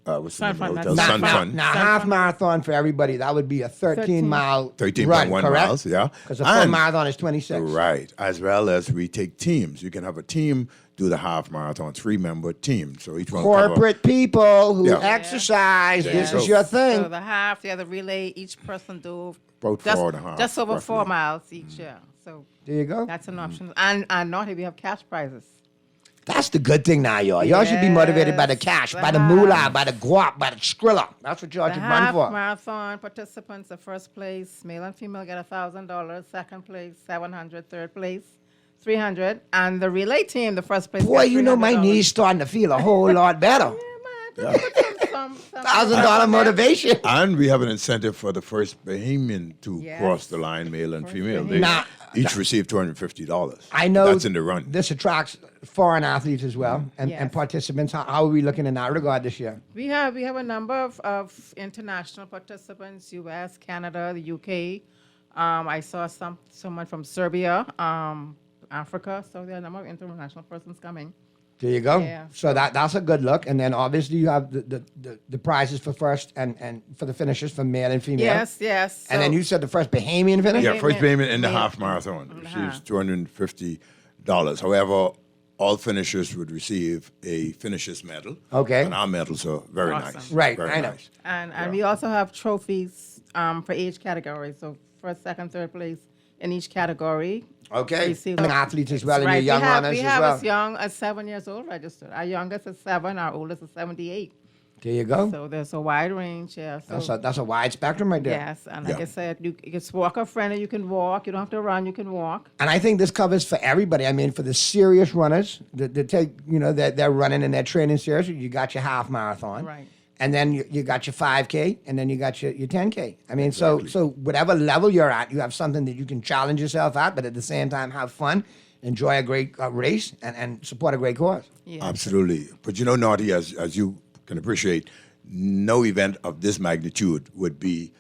what's the name of the Fun, hotel? that's Sun Fun. Fun. Now, half marathon for everybody, that would be a 13-mile 13.1 run, correct? miles, yeah. Because a full And- marathon is 26. Right, as well as we take teams. You can have a team do the half marathon, 3-member team. So each one Corporate people who Yeah. exercise, There this you is go. your thing. So the half, the relay, each person do About just, 4.5, just over roughly. 4 miles each. Yeah. So there you go. That's an option. And not if we have cash prizes. That's the good thing now, y'all. Y'all should be motivated by the cash, by the moolah, by the guap, by the skrilla. That's what y'all The should run half for. marathon participants, the first place, male and female get $1,000. Second place, $700. Third place, $300. And the relay team, the first place. Boy, gets you know my $300. knees starting to feel a whole lot better. $1,000 motivation. And we have an incentive for the first Bahamian to cross the line, male and female. They each receive $250. I know That's in the run. this attracts foreign athletes as well and participants. How are we looking in that regard this year? We have a number of international participants, U.S., Canada, the U.K. I saw someone from Serbia, Africa. So there are a number of international persons coming. There you go. Yeah. So that's a good look. And then obviously you have the prizes for first and for the finishers for male and female. Yes. And then you said the first Bahamian finish? Yeah, first payment in the half marathon receives $250. However, all finishers would receive a finisher's medal. Okay. And our medals are very nice. Right, Very I know. nice. And we also have trophies for each category. So first, second, third place in each category. Okay. Receive And athletes as well, and your Right. young runners we as have well. as young as 7 years old registered. Our youngest is 7, our oldest is 78. There you go. So there's a wide range, yeah. So That's a wide spectrum right there. yes, and like I said, you can walk a friend, or you can walk. You don't have to run. You can walk. And I think this covers for everybody. I mean, for the serious runners that take, they're running and they're training seriously, you got your half marathon. Right. And then you got your 5K, and then you got your 10K. I mean, so whatever level you're at, you have something that you can challenge yourself at, but at the same time have fun, enjoy a great race, and support a great cause. Absolutely. But Naughty, as you can appreciate, no event of this magnitude would be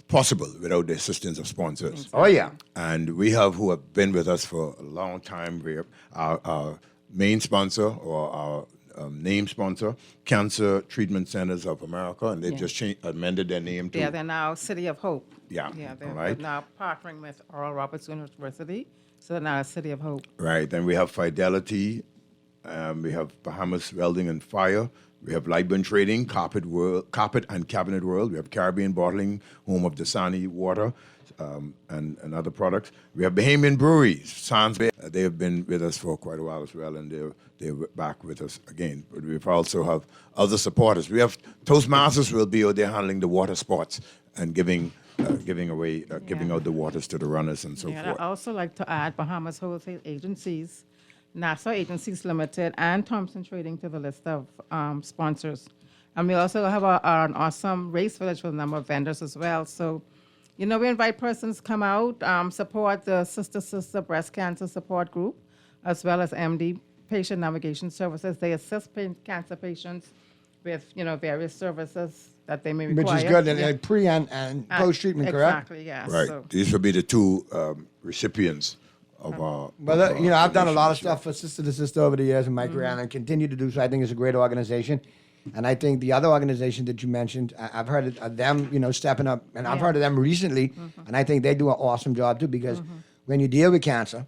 possible without the assistance of sponsors. Oh, yeah. And we have who have been with us for a long time. We have our main sponsor or our name sponsor, Cancer Treatment Centers of America, and they've just amended their name to. Yeah, they're now City of Hope. Yeah, they're all right. now partnering with Oral Roberts University, so they're now City of Hope. Right. Then we have Fidelity. We have Bahamas Welding and Fire. We have Lightburn Trading, Carpet and Cabinet World. We have Caribbean Bottling, home of Dasani Water, and other products. We have Bahamian Breweries, Sans Bay. They have been with us for quite a while as well, and they're back with us again. But we also have other supporters. We have Toastmasters will be out there handling the water sports and giving out the waters to the runners and so And forth. I also like to add Bahamas Wholesale Agencies, Nassau Agencies Limited, and Thompson Trading to the list of sponsors. And we also have an awesome race village with a number of vendors as well. So, we invite persons to come out, support the Sister Breast Cancer Support Group, as well as MD Patient Navigation Services. They assist cancer patients with, various services that they may require. Which is good, and pre and post-treatment, correct? Exactly, yes. Right. So- These will be the two recipients of our. But of our I've done a lot of foundation. stuff for Sister to Sister over the years in my career, and I continue to do so. I think it's a great organization, and I think the other organization that you mentioned, I've heard of them, stepping up, and I've heard of them recently, and I think they do an awesome job too. Because when you deal with cancer,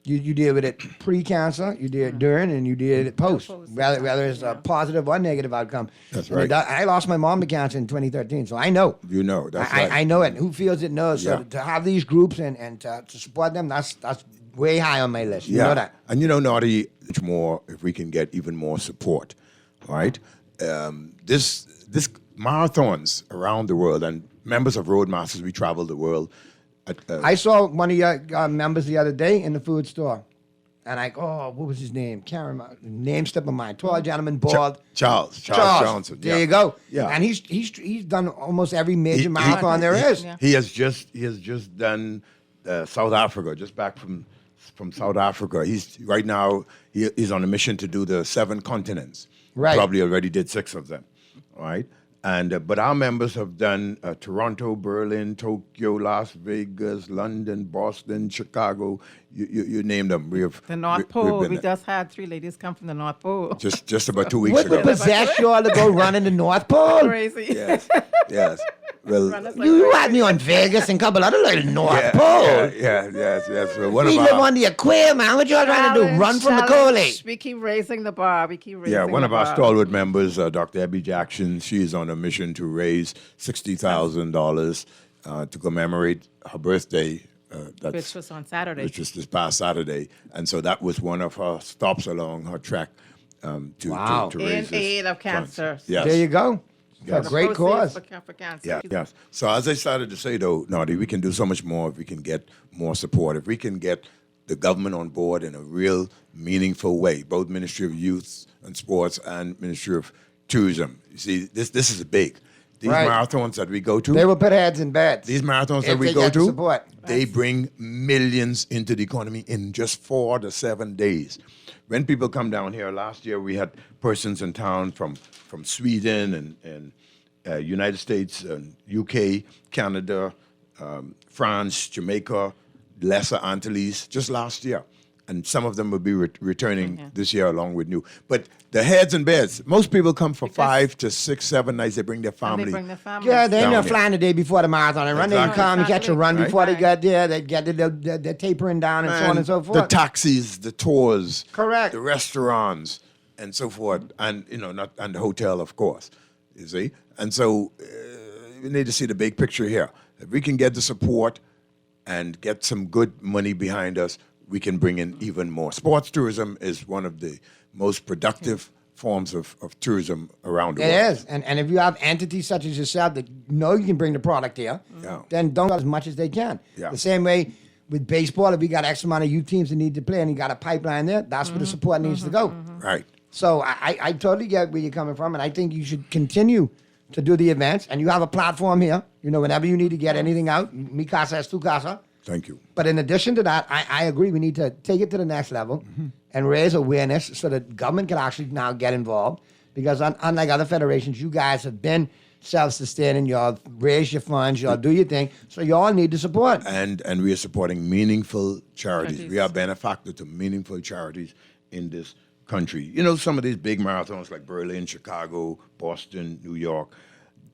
you deal with it pre-cancer, you deal it during, and you deal it post, whether it's a positive or negative outcome. That's And right. I lost my mom to cancer in 2013, so I know. You know. That's right. I know it. Who feels it knows. So Yeah. to have these groups and to support them, that's way high on my list. You know that. And Naughty, much more if we can get even more support, right? This marathons around the world, and members of Roadmasters, we travel the world. I saw one of your members the other day in the food store. And what was his name? Can't remember. Name slipped of mine. Tall gentleman, bald. Charles Johnson. There yeah. you go. Yeah. And he's done almost every major marathon there is. He has just done South Africa, just back from South Africa. He's right now he's on a mission to do the 7 continents. Right. Probably already did 6 of them. All right. And but our members have done Toronto, Berlin, Tokyo, Las Vegas, London, Boston, Chicago. You name them. We have The North we've Pole. been We there. just had 3 ladies come from the North Pole. just about 2 weeks What ago. would possess you all to go run in the North Pole? Crazy. Yes, yes. Well, You had me on Vegas and a couple other little North Pole. yes. So one We of live our on the aquarium, man. What y'all trying to do? Run from the cold? We keep raising the bar. We keep raising one the of our bar. stalwart members, Dr. Abby Jackson, she is on a mission to raise $60,000 to commemorate her birthday. Which was on Saturday. Which was this past Saturday. And so that was one of her stops along her track to raise In this aid of funds. cancer. Yes. There you go. Yes. A great cause. For cancer. Yeah, yes. So as I started to say, though, Nardi, we can do so much more if we can get more support. If we can get the government on board in a real meaningful way, both Ministry of Youth and Sports and Ministry of Tourism. You see, this is big. These Right. marathons that we go to, They will put heads in beds. these marathons if that we they go get the to, support. they bring millions into the economy in just 4 to 7 days. When people come down here, last year we had persons in town from Sweden and United States and UK, Canada, France, Jamaica, Lesser Antilles, just last year. And some of them will be returning this year along with new. But the heads and beds, most people come for 5 to 6, 7 nights. They bring their family. Yeah, they're down not here. flying the day before the marathon. They run, they Exactly. come, catch a run Right. before they get there. They get the tapering down and so on and so forth. The taxis, the tours, Correct. the restaurants, and so forth, and and the hotel, of course. You see, and so we need to see the big picture here. If we can get the support and get some good money behind us, we can bring in even more. Sports tourism is one of the most productive forms of tourism around the It world. is. And if you have entities such as yourself that know you can bring the product here, Yeah. then don't as much as they can. Yeah. The same way with baseball, if we got X amount of youth teams that need to play and you got a pipeline there, that's where the support needs to go. Right. So I totally get where you're coming from, and I think you should continue to do the events. And you have a platform here. Whenever you need to get anything out, mi casa es tu casa. Thank you. But in addition to that, I agree. We need to take it to the next level and raise awareness so that government can actually now get involved. Because unlike other federations, you guys have been self-sustaining. Y'all raise your funds. Y'all do your thing. So y'all need the support. And we are supporting meaningful charities. We are benefactor to meaningful charities in this country. Some of these big marathons like Berlin, Chicago, Boston, New York,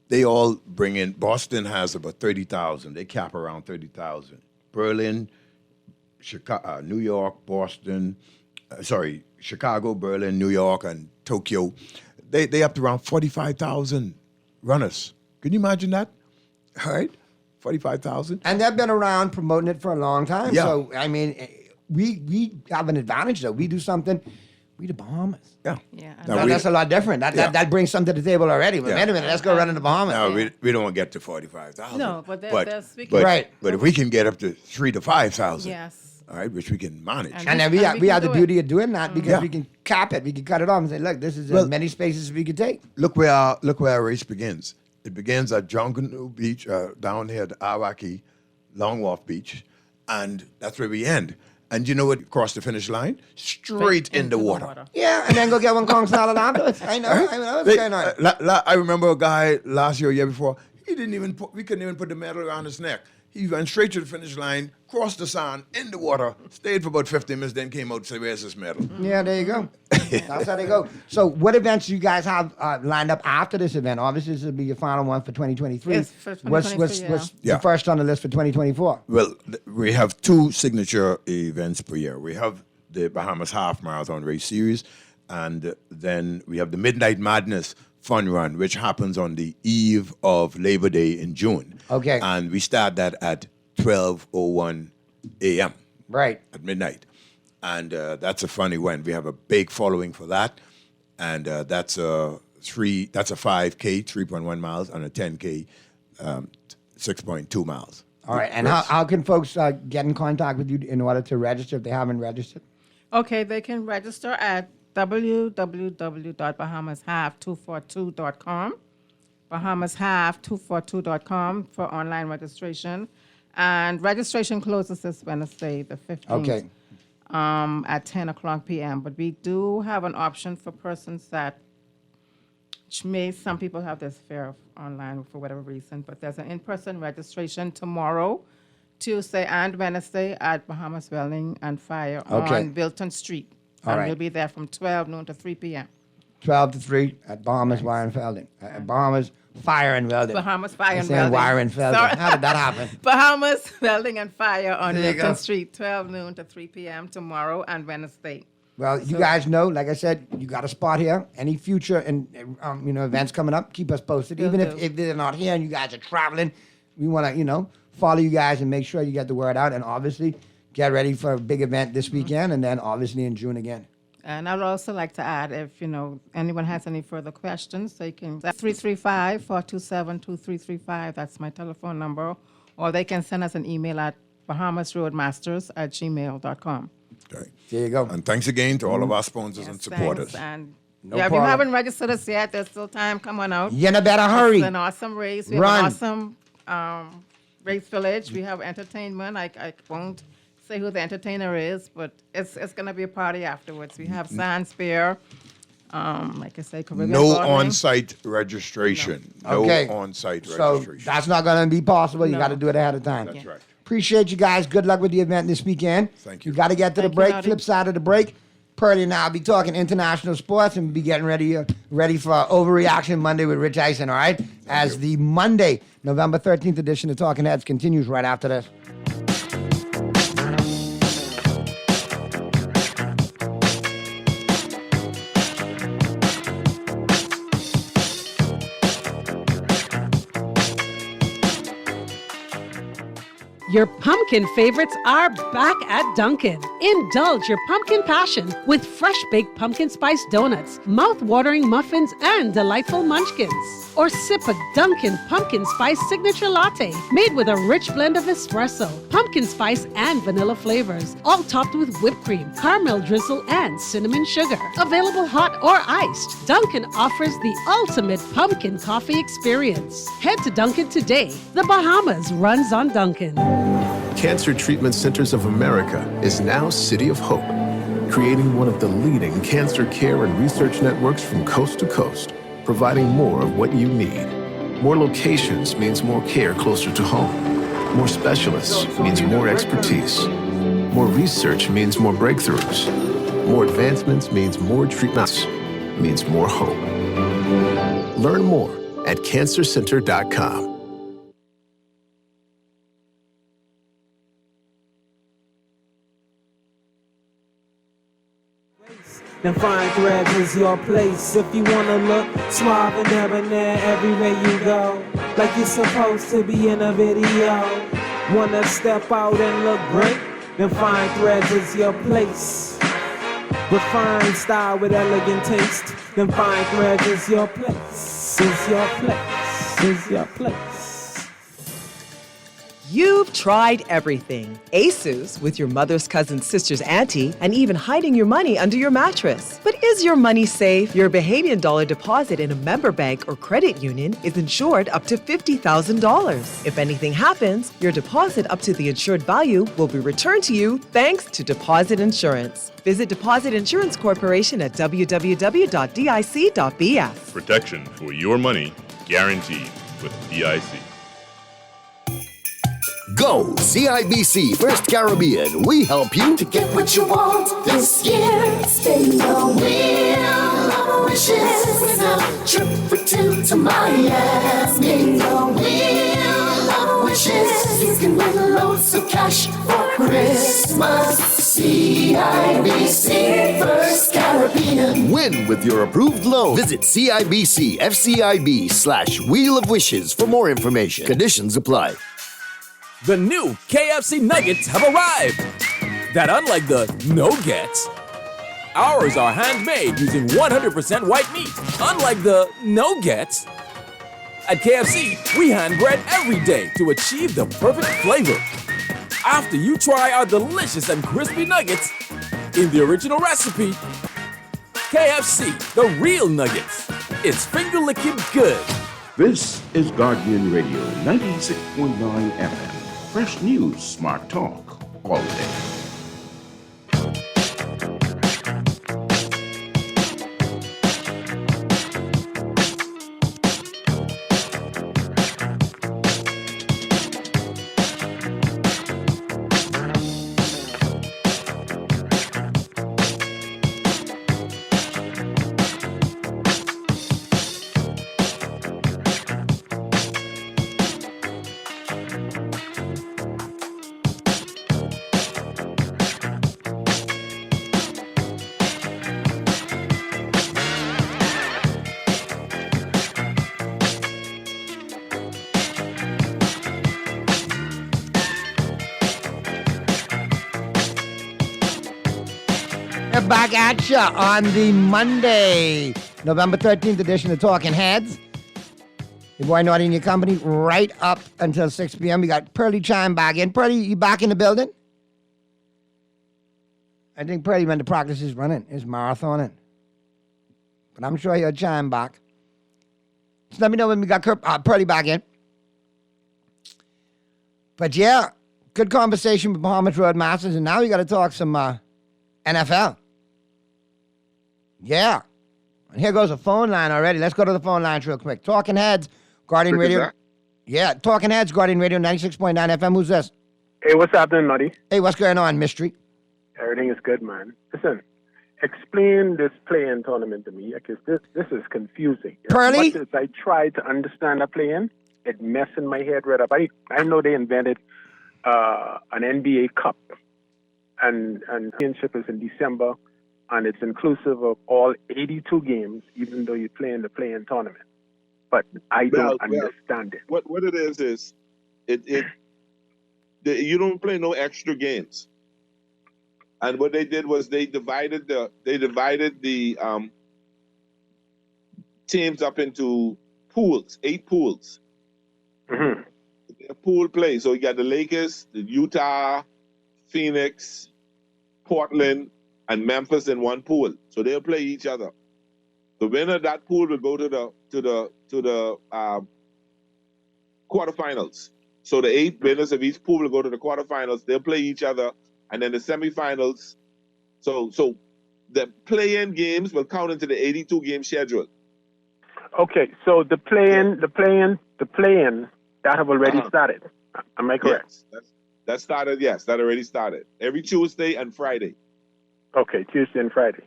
they all bring in. Boston has about 30,000. They cap around 30,000. Berlin, Chicago, New York, Boston, Chicago, Berlin, New York, and Tokyo, they up to around 45,000 runners. Can you imagine that? All right, 45,000. And they've been around promoting it for a long time. Yeah. So, I mean, we have an advantage, though. We do something. We the Bahamas. Yeah. That's a lot different. That brings something to the table already. But Yeah. wait a minute, let's go run in the Bahamas. No, we don't want to get to 45,000. No, but they're speaking. Right. But if we can get up to 3,000 to 5,000, Yes. all right, which we can manage. And then we have the beauty of doing that because Yeah. we can cap it. We can cut it off and say, look, this is as many spaces as we can take. Look where our race begins. It begins at John Canoe Beach, down here at Awaki, Long Wharf Beach, and that's where we end. And you know what? Cross the finish line, straight in the water. Yeah, and then go get one Kong salad afterwards. I know what's going on. I remember a guy last year, year before. We couldn't even put the medal around his neck. He went straight to the finish line, crossed the sand, in the water, stayed for about 15 minutes, then came out and said, "Where's this medal?" Yeah, there you go. That's how they go. So, what events do you guys have lined up after this event? Obviously, this will be your final one for 2023. Yes, for 2023, What's yeah. the first on the list for 2024? Well, we have 2 signature events per year. We have the Bahamas Half Marathon Race Series, and then we have the Midnight Madness Fun Run, which happens on the eve of Labor Day in June. Okay. And we start that at 12:01 a.m. Right. At midnight. And that's a fun event. We have a big following for that. And that's a 5K, 3.1 miles, and a 10K, 6.2 miles. All right. And how can folks get in contact with you in order to register if they haven't registered? Okay, they can register at www.bahamashalf242.com, bahamashalf242.com for online registration. And registration closes this Wednesday, the 15th. Okay. At 10 o'clock p.m. But we do have an option for persons that some people have this fear of online for whatever reason, but there's an in-person registration tomorrow, Tuesday and Wednesday at Bahamas Welding and Fire on Bilton Street. All and right. we'll be there from 12 noon to 3 p.m. 12 to 3 at Bahamas Wire and Felding. Bahamas Fire and Welding. Bahamas Fire and Saying Welding. Wire and Felding. Sorry. How did that happen? Bahamas Welding and Fire on There you Bilton go. Street, 12 noon to 3 p.m. tomorrow and Wednesday. Well, you guys know, like I said, you got a spot here. Any future and events coming up, keep us posted. Will Even do. if they're not here and you guys are traveling, we want to, follow you guys and make sure you get the word out. And obviously, get ready for a big event this weekend and then obviously in June again. And I would also like to add, if anyone has any further questions, they can 335-427-2335. That's my telephone number, or they can send us an email at bahamasroadmasters@gmail.com. Okay. There you go. And thanks again to all of our sponsors and supporters. Thanks. And No if you problem. haven't registered us yet, there's still time. Come on out. You better hurry. It's an awesome race. We Run. have an awesome race village. We have entertainment. I won't say who the entertainer is, but it's going to be a party afterwards. We have sand spear. Like I say, Caribbean No bordering. on-site registration. No Okay. on-site So registration. that's not going to be possible. You No. got to do it ahead of time. That's right. Appreciate you guys. Good luck with the event this weekend. Thank You got to get to the Thank you, break. Dottie. Flip side of the break. Pearlie and I'll be talking international sports and be getting ready for Overreaction Monday with Rich Eisen, all right? As the Monday, November 13th edition of Talking Heads continues right after this. Your pumpkin favorites are back at Dunkin'. Indulge your pumpkin passion with fresh baked pumpkin spice donuts, mouth-watering muffins, and delightful munchkins. Or sip a Dunkin' pumpkin spice signature latte made with a rich blend of espresso, pumpkin spice, and vanilla flavors, all topped with whipped cream, caramel drizzle, and cinnamon sugar. Available hot or iced, Dunkin' offers the ultimate pumpkin coffee experience. Head to Dunkin' today. The Bahamas runs on Dunkin'. Cancer Treatment Centers of America is now City of Hope, creating one of the leading cancer care and research networks from coast to coast, providing more of what you need. More locations means more care closer to home. More specialists means more expertise. More research means more breakthroughs. More advancements means more treatments, means more hope. Learn more at cancercenter.com. Then Fine Threads is your place. If you wanna look suave and debonair everywhere you go, like you're supposed to be in a video. Wanna step out and look great? Then Fine Threads is your place. Refined style with elegant taste. Then Fine Threads is your place. Is your place. Is your place. You've tried everything. ASUS with your mother's cousin's sister's auntie, and even hiding your money under your mattress. But is your money safe? Your Bahamian dollar deposit in a member bank or credit union is insured up to $50,000. If anything happens, your deposit up to the insured value will be returned to you thanks to Deposit Insurance. Visit Deposit Insurance Corporation at www.dic.bs. Protection for your money guaranteed with DIC. Go CIBC First Caribbean. We help you to get what you want this year. Spin the wheel of wishes with a trip for two to Miami. Spin the wheel of wishes. You can win loads of cash for Christmas. CIBC First Caribbean. Win with your approved loan. Visit CIBC FCIB/Wheel of Wishes for more information. Conditions apply. The new KFC Nuggets have arrived. That unlike the no-gets, ours are handmade using 100% white meat. Unlike the no-gets, at KFC, we hand bread every day to achieve the perfect flavor. After you try our delicious and crispy nuggets in the original recipe, KFC, the real nuggets. It's finger-licking good. This is Guardian Radio 96.9 FM. Fresh news, smart talk, all day. back at ya on the Monday, November 13th edition of Talking Heads. Your boy Naughty and your company right up until 6 p.m. We got Pearly Chime back in. Pearly, you back in the building? I think Pearly went to practice his running, his marathoning. But I'm sure he'll chime back. Just let me know when we got Pearly back in. But yeah, good conversation with Bahamas Roadmasters, and now we got to talk some NFL. Yeah. And here goes a phone line already. Let's go to the phone lines real quick. Talking Heads, Guardian Radio. Yeah, Talking Heads, Guardian Radio, 96.9 FM. Who's this? Hey, what's happening, Nutty? Hey, what's going on, Mystery? Everything is good, man. Listen, explain this play-in tournament to me, because this is confusing. Pearly? As much as I try to understand the play-in, it messes my head right up. I know they invented an NBA Cup, and championship is in December, and it's inclusive of all 82 games, even though you play in the play-in tournament. But I don't understand it. What it is you don't play no extra games. And what they did was they divided the teams up into pools, 8 pools. Mm-hmm. A pool play. So you got the Lakers, the Utah, Phoenix, Portland, and Memphis in one pool. So they'll play each other. The winner of that pool will go to the quarterfinals. So the 8 winners of each pool will go to the quarterfinals. They'll play each other, and then the semifinals. So the play-in games will count into the 82 game schedule. Okay, so the play-in that have already started. Am I correct? Yes, that started. Yes, that already started. Every Tuesday and Friday. Okay, Tuesday and Friday.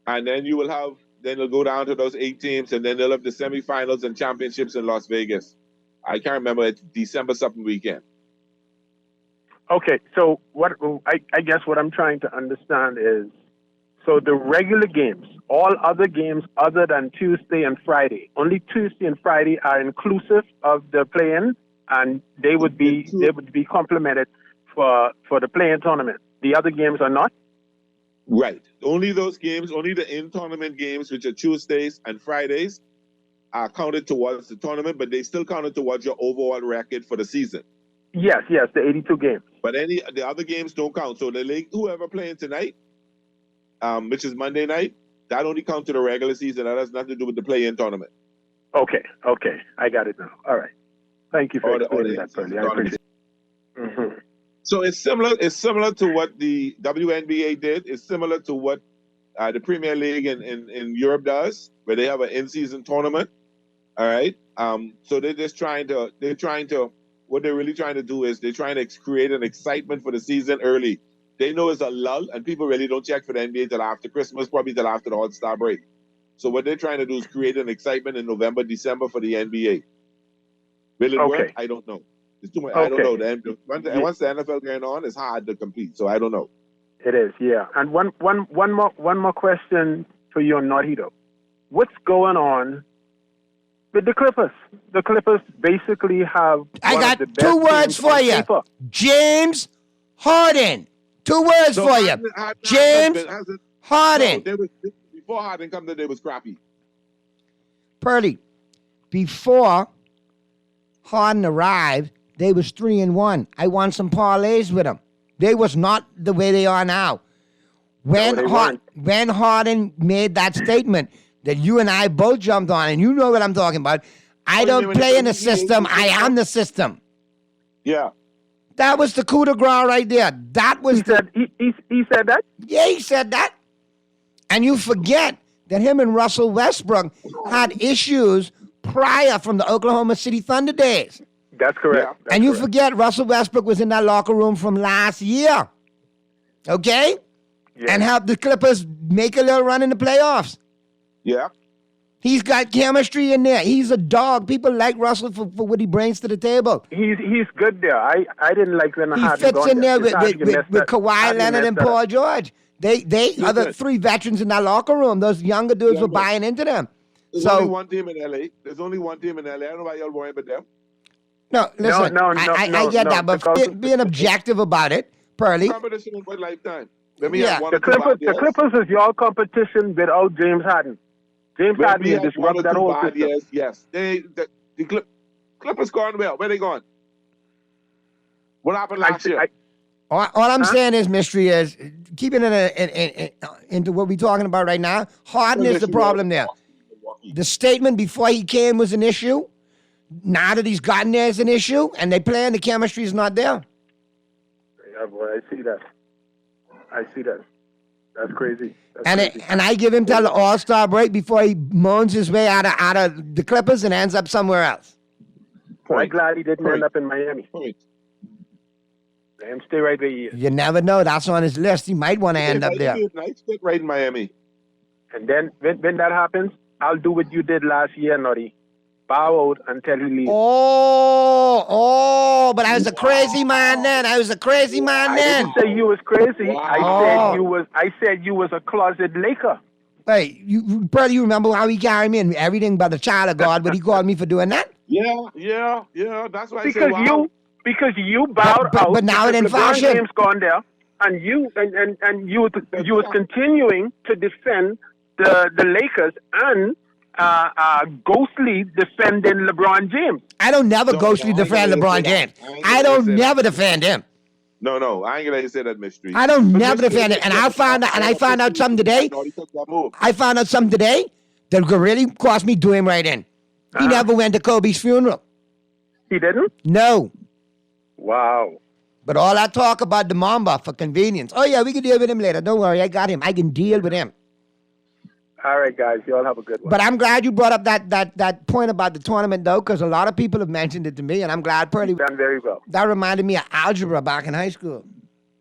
And then they'll go down to those 8 teams, and then they'll have the semifinals and championships in Las Vegas. I can't remember, it's December something weekend. Okay, so what I guess what I'm trying to understand is, so the regular games, all other games other than Tuesday and Friday, only Tuesday and Friday are inclusive of the play-in, and they would be complemented for the play-in tournament. The other games are not? Right. Only those games, only the in-tournament games, which are Tuesdays and Fridays, are counted towards the tournament, but they still counted towards your overall record for the season. Yes, the 82 games. But the other games don't count. So whoever playing tonight, which is Monday night, that only counts to the regular season. That has nothing to do with the play-in tournament. Okay, I got it now. All right. Thank you for explaining that, Pearly. I appreciate it. Mm-hmm. So it's similar to what the WNBA did. It's similar to what the Premier League in Europe does, where they have an in-season tournament. All right. So what they're really trying to do is they're trying to create an excitement for the season early. They know it's a lull, and people really don't check for the NBA till after Christmas, probably till after the All-Star break. So what they're trying to do is create an excitement in November, December for the NBA. Will it work? I don't know. It's too much. I don't know. Once the NFL going on, it's hard to compete. So I don't know. It is, yeah. And one more question for you on Naughty though. What's going on with the Clippers? The Clippers basically have. I got 2 words for you. James Harden. 2 words for you. James Harden. Before Harden come, they was crappy. Pearly, before Harden arrived, they was 3-1. I won some parlays with them. They was not the way they are now. When Harden made that statement that you and I both jumped on, and you know what I'm talking about. I don't play in the system. I am the system. Yeah. That was the coup de grace right there. That was he said that? Yeah, he said that. And you forget that him and Russell Westbrook had issues prior from the Oklahoma City Thunder days. That's correct. And you forget Russell Westbrook was in that locker room from last year. Okay? Yeah. And helped the Clippers make a little run in the playoffs. Yeah. He's got chemistry in there. He's a dog. People like Russell for what he brings to the table. He's good there. I didn't like when he fits in there with Kawhi Leonard and Paul George. They are the 3 veterans in that locker room. Those younger dudes were buying into them. There's only one team in LA. I don't know why y'all worrying about them. No, listen. I get that, but being objective about it, Pearly. Competition in what lifetime? Let me have one The or two bad Clippers, the years. Clippers is your competition without James Harden. James When Harden we will had one disrupt or that two whole bad system. years, yes. The Clippers gone well. Where they gone? What happened last year? All I'm saying is, Mystery, is keeping it into what we're talking about right now. Harden is the problem there. The statement before he came was an issue. Now that he's gotten there is an issue, and they playing, the chemistry is not there. Yeah, boy, I see that. That's crazy. And I give him till the All-Star break before he moans his way out of the Clippers and ends up somewhere else. I'm glad he didn't end up in Miami. Let him stay right where he is. You never know. That's on his list. He might want to end up there. Nice fit right in Miami. And then when that happens, I'll do what you did last year, Noddy. Bow out until he leaves. But I was a crazy man then. I didn't say you was crazy. I said you was a closet Laker. Hey, brother, you remember how he carried me and everything but the child of God, but he called me for doing that? Yeah. That's why I Because say, wow. you bowed out. But now it in LeBron fashion. James gone there, and you was continuing to defend the Lakers and ghostly defending LeBron James. I don't never ghostly defend LeBron James. I don't never defend him. No, I ain't gonna let you say that, Mystery. I don't never defend him. And I found out something today. I found out something today that could really cost me doing right in. He never went to Kobe's funeral. He didn't? No. Wow. But all I talk about the Mamba for convenience. Oh yeah, we can deal with him later. Don't worry, I got him. I can deal with him. All right, guys. You all have a good one. But I'm glad you brought up that point about the tournament, though, because a lot of people have mentioned it to me, and I'm glad Purdy done very well. That reminded me of algebra back in high school.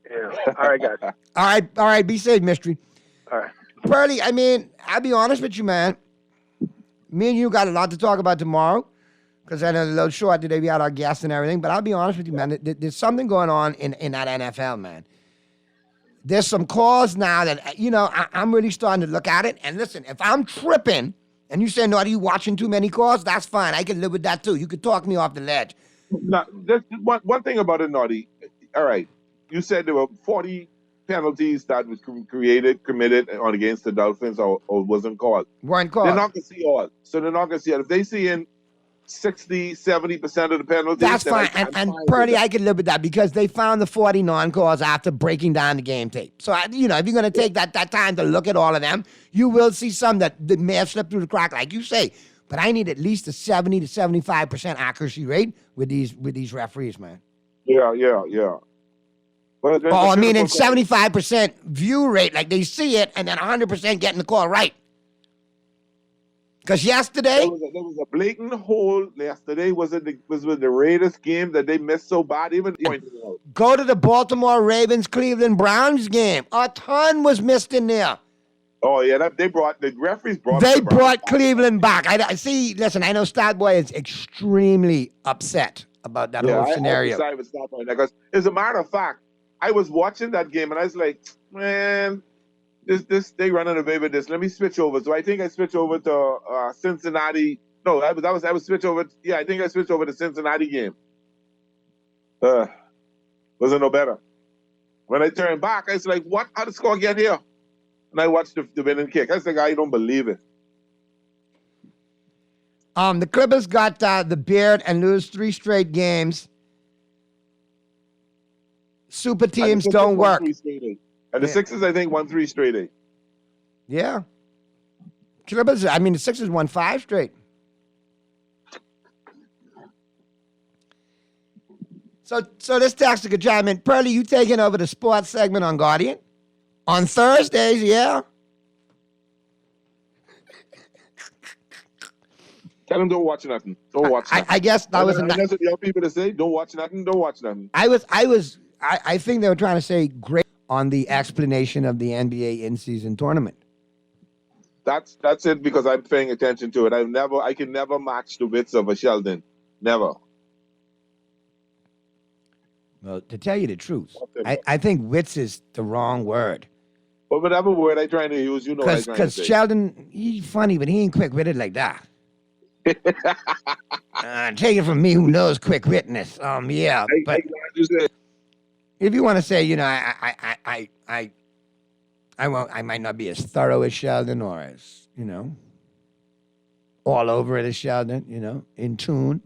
Yeah. All right, guys. All right. Be safe, Mystery. All right. Purdy, I mean, I'll be honest with you, man. Me and you got a lot to talk about tomorrow, because I know a little short today. We had our guests and everything, but I'll be honest with you, man. There's something going on in that NFL, man. There's some calls now that, I'm really starting to look at it. And listen, if I'm tripping and you say, no, are you watching too many calls? That's fine. I can live with that too. You could talk me off the ledge. Now, one thing about it, Naughty. All right. You said there were 40 penalties that was committed on against the Dolphins or wasn't called. Weren't called. They're not going to see all. So they're not going to see it. If they see in 60, 70% of the penalties. That's fine. And Purdy, I can live with that because they found the 40 non-calls after breaking down the game tape. So, if you're going to take that time to look at all of them, you will see some that may have slipped through the crack, like you say. But I need at least a 70 to 75% accuracy rate with these referees, man. Yeah. Well, I mean, in 75% view rate, like they see it, and then 100% getting the call right. Because yesterday there was a blatant hole. Yesterday was with the Raiders game that they missed so bad. Even pointed out. Go to the Baltimore Ravens Cleveland Browns game. A ton was missed in there. Oh yeah, the referees brought. They brought Cleveland back. I see. Listen, I know Statboy is extremely upset about that whole scenario. I was right now because, as a matter of fact, I was watching that game and I was like, man. They running away with this. Let me switch over. So I think I switched over to Cincinnati. No, I was switch over. Yeah, I think I switched over to Cincinnati game. Wasn't no better. When I turned back, I was like, what? How did the score get here? And I watched the winning kick. I was like, I don't believe it. The Clippers got the beard and lose 3 straight games. Super teams don't work. And the Sixers, I think, won 3 straight 8. Yeah. Clippers, the Sixers won 5 straight. So this tactical chime Pearly, you taking over the sports segment on Guardian? On Thursdays, yeah? Tell them don't watch nothing. Don't watch nothing. I guess that was... That's what young people to say. Don't watch nothing. Don't watch nothing. I think they were trying to say great on the explanation of the NBA in-season tournament. That's it because I'm paying attention to it. I can never match the wits of a Sheldon. Never. Well, to tell you the truth, I think wits is the wrong word. But whatever word I'm trying to use, what I'm trying to say. Because Sheldon, he's funny, but he ain't quick-witted like that. Take it from me who knows quick-wittedness. Yeah, but... If you want to say, I might not be as thorough as Sheldon or as, all over it as Sheldon, in tune.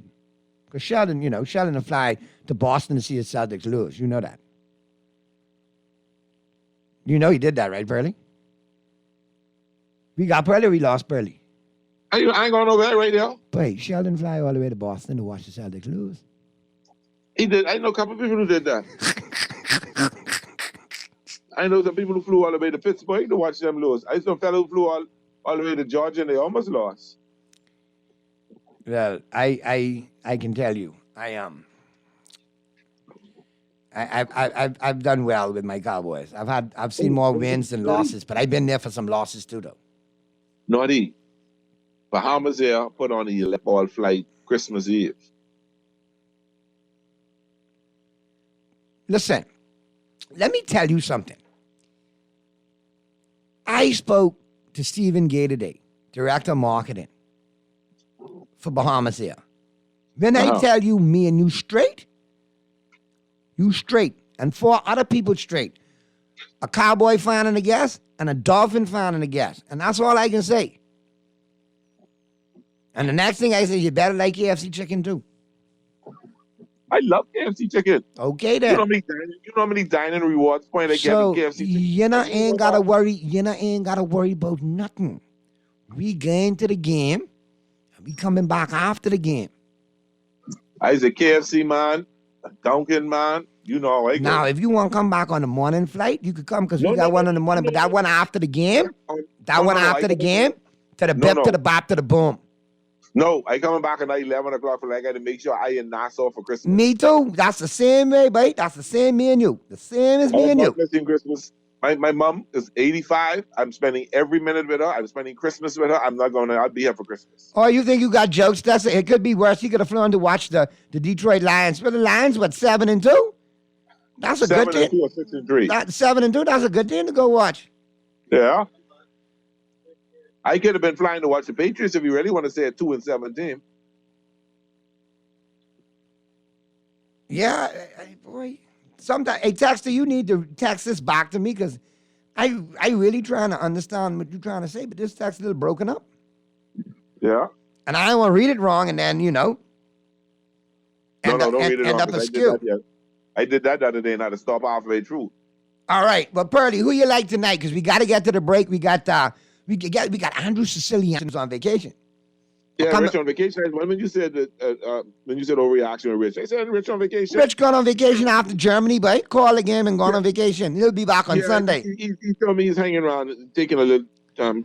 Because Sheldon will fly to Boston to see his Celtics lose. You know that. You know he did that, right, Pearly? We got Pearly or we lost Pearly? I ain't going over that right now. Wait, Sheldon fly all the way to Boston to watch the Celtics lose. He did. I know a couple of people who did that. I know some people who flew all the way to Pittsburgh to watch them lose. I saw a fellow who flew all the way to Georgia and they almost lost. Well, I can tell you, I've done well with my Cowboys. I've seen more wins than losses, but I've been there for some losses too, though. Naughty. Bahamas Air put on a 11-ball flight Christmas Eve. Listen, let me tell you something. I spoke to Stephen Gay today, Director of Marketing for Bahamas Air. When I tell you me and you straight, and 4 other people straight. A Cowboy fan and a guest, and a Dolphin fan and a guest. And that's all I can say. And the next thing I say, you better like KFC chicken too. I love KFC chicken. Okay then. You know how many dining rewards points I get with KFC chicken? Ain't gotta worry about nothing. We going to the game, and we coming back after the game. I was a KFC man, a Dunkin' man. You know how I go. Now, if you want to come back on the morning flight, you could come because we got one in the morning. But that one after the game, to the bip, to the bop, to the boom. No, I coming back at 11 o'clock for I got to make sure I in Nassau for Christmas. Me too. That's the same way, babe. That's the same me and you. The same as me and you. Christmas. My mom is 85. I'm spending every minute with her. I'm spending Christmas with her. I'll be here for Christmas. Oh, you think you got jokes? It could be worse. You could have flown to watch the Detroit Lions. But the Lions, 7-2? That's a good team. 7-2 or 6-3. 7-2. That's a good team to go watch. Yeah. I could have been flying to watch the Patriots if you really want to say a 2-7 team. Yeah, boy. Sometimes, hey, Texter, you need to text this back to me because I really trying to understand what you're trying to say, but this text is a little broken up. Yeah. And I don't want to read it wrong and then, don't read it wrong. Up askew. I did that the other day and I had to stop halfway through. All right. Well, Pearly, who you like tonight? Because we got to get to the break. We got Andrew Sicilian on vacation. Yeah, Rich on vacation. When you said overreaction with Rich, I said Rich on vacation. Rich gone on vacation after Germany, but call the game and gone on vacation. He'll be back on Sunday. He told me he's hanging around, taking a little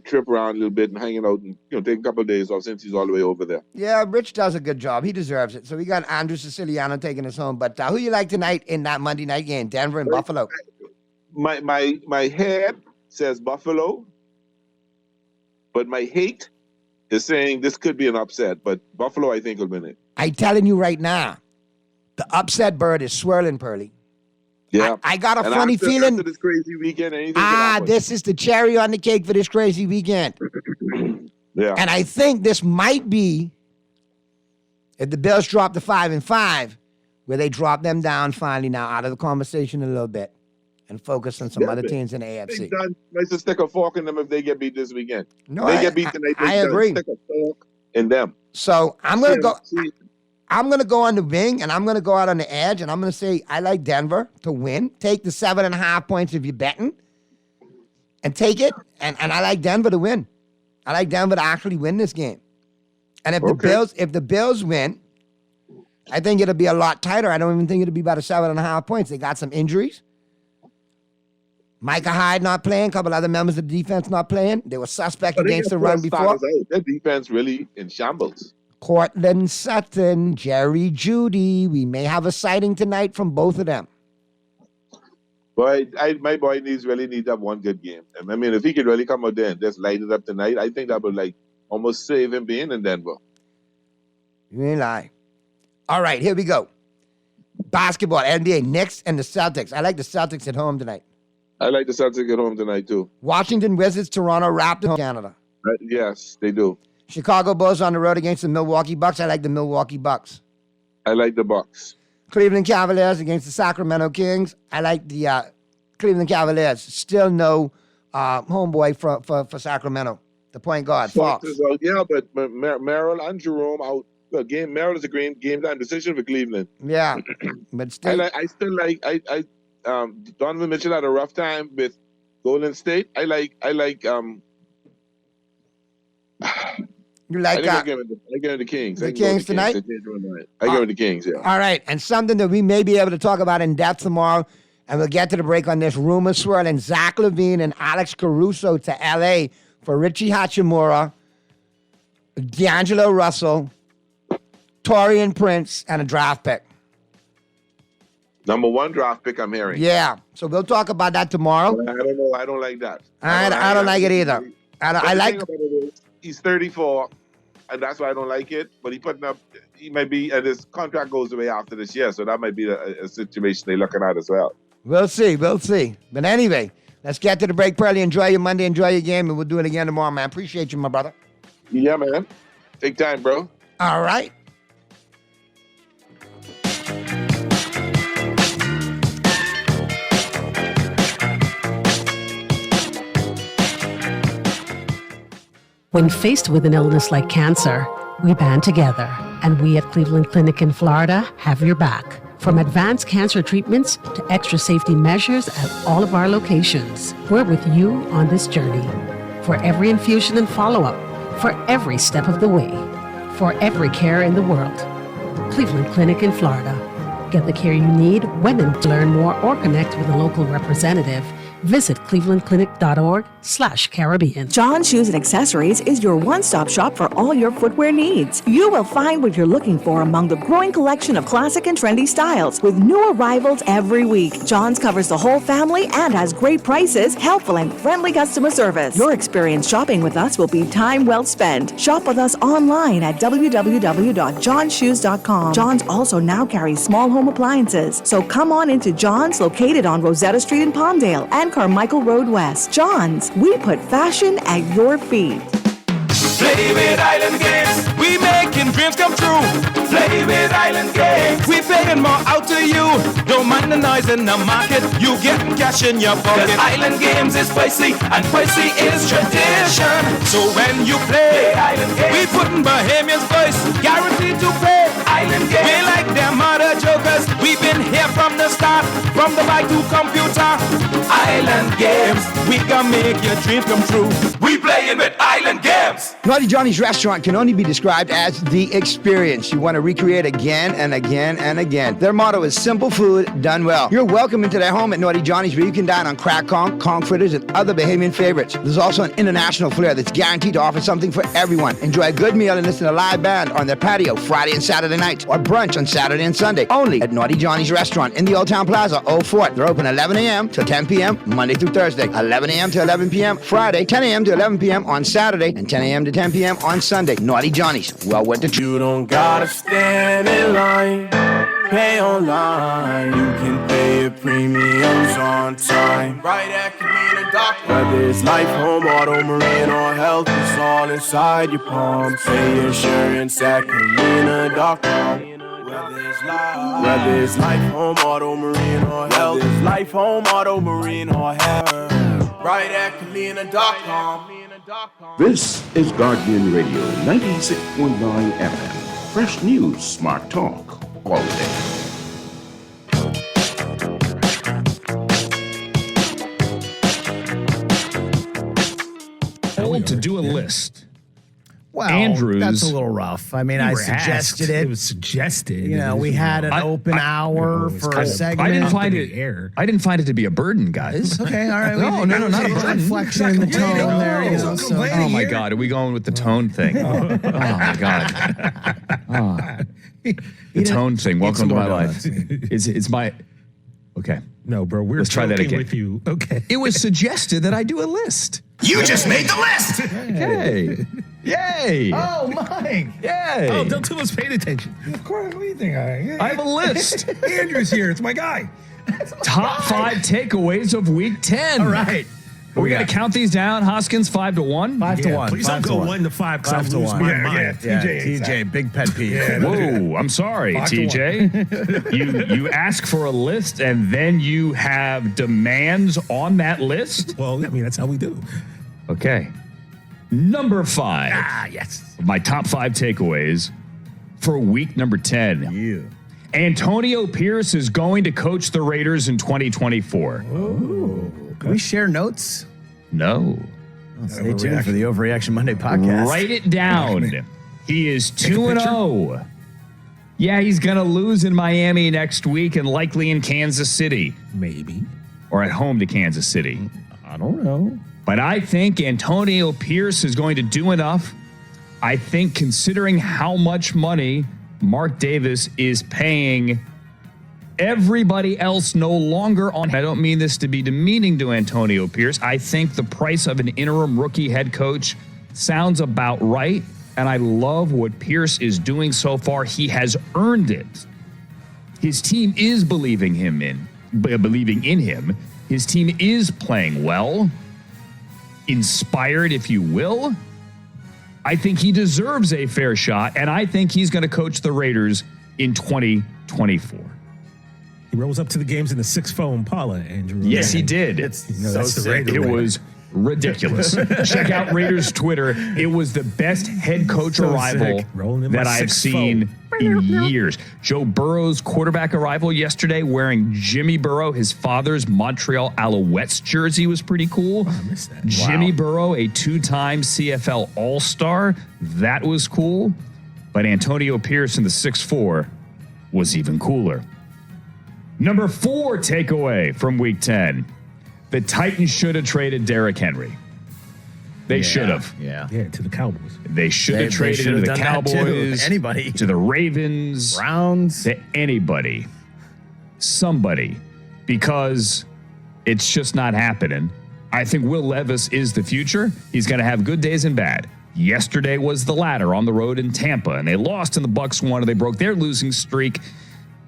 trip around a little bit and hanging out and taking a couple of days off since he's all the way over there. Yeah, Rich does a good job. He deserves it. So we got Andrew Siciliano taking us home. But who you like tonight in that Monday night game, Denver and Buffalo? My head says Buffalo, but my hate is saying this could be an upset. But Buffalo, I think, will win it. I'm telling you right now, the upset bird is swirling, Pearly. Yeah, I got a funny feeling. After this crazy weekend, this is the cherry on the cake for this crazy weekend. Yeah, and I think this might be if the Bills drop to 5-5, where they drop them down finally now out of the conversation a little bit and focus on some other teams in the AFC. Nice to stick a fork in them if they get beat this weekend. No, they get beat tonight. I agree. Stick a fork in them. So I'm gonna go. I'm going to go on the wing, and I'm going to go out on the edge, and I'm going to say I like Denver to win. Take the 7.5 points if you're betting, and take it, and I like Denver to win. I like Denver to actually win this game. And if the Bills win, I think it'll be a lot tighter. I don't even think it'll be about 7.5 points. They got some injuries. Micah Hyde not playing, a couple other members of the defense not playing. They were suspect against the run before. Their defense really in shambles. Cortland Sutton, Jerry Jeudy. We may have a sighting tonight from both of them. Boy, my boy really needs to have one good game. And I mean, if he could really come out there and just light it up tonight, I think that would almost save him being in Denver. You ain't lying. All right, here we go. Basketball, NBA, Knicks and the Celtics. I like the Celtics at home tonight. I like the Celtics at home tonight too. Washington Wizards, Toronto Raptors, Canada. Yes, they do. Chicago Bulls on the road against the Milwaukee Bucks. I like the Milwaukee Bucks. I like the Bucks. Cleveland Cavaliers against the Sacramento Kings. I like the Cleveland Cavaliers. Still no homeboy for Sacramento, the point guard, Fox Fox. is out. Yeah, but Merrill and Jerome out. Well, Merrill is a game time decision for Cleveland. Yeah, but still, I still like Donovan Mitchell had a rough time with Golden State. I like you like I give it the Kings. the Kings tonight? I give it the Kings, yeah. All right, and something that we may be able to talk about in depth tomorrow, and we'll get to the break on this. Rumor swirling Zach LaVine and Alex Caruso to L.A. for Richie Hachimura, D'Angelo Russell, Torian Prince, and a draft pick. Number 1 draft pick, I'm hearing. Yeah, so we'll talk about that tomorrow. I don't know. I don't like that. I don't like it either. I like. He's 34, and that's why I don't like it. But he might be, and his contract goes away after this year, so that might be a situation they're looking at as well. We'll see. But anyway, let's get to the break, Pearly. Enjoy your Monday, enjoy your game, and we'll do it again tomorrow, man. Appreciate you, my brother. Yeah, man. Take time, bro. All right. When faced with an illness like cancer, we band together, and we at Cleveland Clinic in Florida have your back. From advanced cancer treatments to extra safety measures at all of our locations, we're with you on this journey. For every infusion and follow-up, for every step of the way, for every care in the world. Cleveland Clinic in Florida. Get the care you need when and to learn more or connect with a local representative. Visit clevelandclinic.org/Caribbean. John Shoes and Accessories is your one-stop shop for all your footwear needs. You will find what you're looking for among the growing collection of classic and trendy styles with new arrivals every week. John's covers the whole family and has great prices, helpful and friendly customer service. Your experience shopping with us will be time well spent. Shop with us online at www.johnshoes.com. John's also now carries small home appliances, so come on into John's, located on Rosetta Street in Palmdale and Carmichael Road West. John's, we put fashion at your feet. Play with Island Games, we making dreams come true. Play with Island Games, we paying more out to you. Don't mind the noise in the market, you getting cash in your pocket. 'Cause Island Games is spicy, and spicy is tradition. So when you play Island Games, we putting Bahamians first, guaranteed to pay. Island Games, we like them other jokers. We've been here from the start, from the bike to computer. Island Games, we can make your dreams come true. We playing with Island Games. Naughty Johnny's restaurant can only be described as the experience you want to recreate again and again and again. Their motto is simple food done well. You're welcome into their home at Naughty Johnny's, where you can dine on crack conch fritters, and other Bahamian favorites. There's also an international flair that's guaranteed to offer something for everyone. Enjoy a good meal and listen to a live band on their patio Friday and Saturday nights, or brunch on Saturday and Sunday, only at Naughty Johnny's restaurant in the Old Town Plaza, Old Fort. They're open 11 a.m. to 10 p.m. Monday through Thursday, 11 a.m. to 11 p.m. Friday, 10 a.m. to 11 p.m. on Saturday, and 10 a.m. to 10 p.m. on Sunday. Naughty Johnny's, well worth the You don't gotta stand in line, pay online. You can pay your premiums on time. Right at Camino Doctor. Whether it's life, home, auto, marine, or health, it's all inside your palm. Pay your insurance at Camino.com. Whether it's life, home, auto, marine, or health, it's life, home, auto, marine, or health. Right at Camino.com. This is Guardian Radio 96.9 FM. Fresh news, smart talk, all day. To do a list. Well, Andrews, that's a little rough. I mean, I suggested it. It was suggested. You know, we had an open hour for a segment. I didn't find it. I didn't find it to be a burden, guys. Okay, all right. No, not a burden. Inflection in the tone there. You know, so. Oh my God, are we going with the tone thing? Oh my God. The tone thing. Welcome to my life. It's my. Okay. No, bro. Let's try that again. With you. Okay. It was suggested that I do a list. You just made the list. Hey. Yay. Oh, Mike. Yay. Oh, Del was paying attention. Of course, what do you think? I have a list. Andrew's here. It's my guy. Top 5 takeaways of week 10. All right. Are we going to count these down? Hoskins 5-1? 5-1. Please don't go 1 to 5 because I'll lose my mind. TJ, big pet peeve. Whoa, I'm sorry, TJ. You ask for a list and then you have demands on that list? Well, I mean, that's how we do. Okay. Number 5. Yes. My top 5 takeaways for week number 10. Yeah. Antonio Pierce is going to coach the Raiders in 2024. Can we share notes? No. Stay tuned for the Overreaction Monday podcast. Write it down. He is 2-0. Yeah, he's going to lose in Miami next week and likely in Kansas City. Maybe. Or at home to Kansas City. I don't know. But I think Antonio Pierce is going to do enough. I think considering how much money Mark Davis is paying everybody else no longer on. I don't mean this to be demeaning to Antonio Pierce. I think the price of an interim rookie head coach sounds about right. And I love what Pierce is doing so far. He has earned it. His team is believing in him. His team is playing well, inspired, if you will. I think he deserves a fair shot, and I think he's going to coach the Raiders in 2024. He rose up to the games in the 6'4" Impala, Andrew. Yes, he did. That's the Raider It way. was ridiculous. Check out Raiders Twitter. It was the best head coach arrival that I've seen in years. Joe Burrow's quarterback arrival yesterday wearing Jimmy Burrow, his father's Montreal Alouettes jersey, was pretty cool. I missed that. Jimmy Burrow, a 2-time CFL All-Star. That was cool. But Antonio Pierce in the 6'4" was even cooler. Number 4 takeaway from Week 10. The Titans should have traded Derrick Henry. They should have. Yeah, to the Cowboys. They should have traded him to the Cowboys. Anybody. To the Ravens. Browns. To anybody. Somebody. Because it's just not happening. I think Will Levis is the future. He's going to have good days and bad. Yesterday was the latter on the road in Tampa, and they lost and the Bucs won, and they broke their losing streak.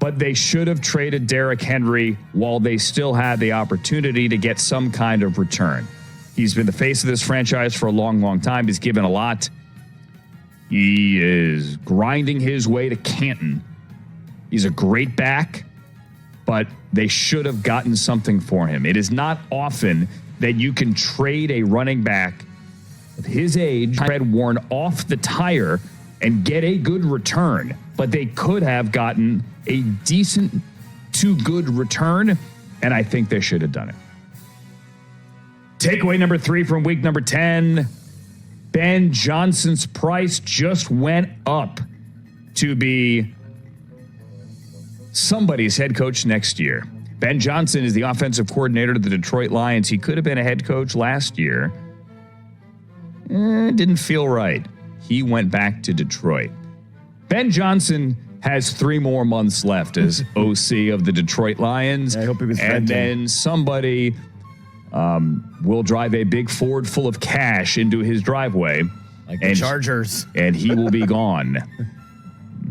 But they should have traded Derrick Henry while they still had the opportunity to get some kind of return. He's been the face of this franchise for a long, long time. He's given a lot. He is grinding his way to Canton. He's a great back, but they should have gotten something for him. It is not often that you can trade a running back of his age, tread worn off the tire, and get a good return. But they could have gotten a decent to good return, and I think they should have done it. Takeaway number 3 from week number 10. Ben Johnson's price just went up to be somebody's head coach next year. Ben Johnson is the offensive coordinator of the Detroit Lions. He could have been a head coach last year. Didn't feel right. He went back to Detroit. Ben Johnson has 3 more months left as OC of the Detroit Lions. I hope he was and renting. then somebody will drive a big Ford full of cash into his driveway. Like the Chargers. And he will be gone.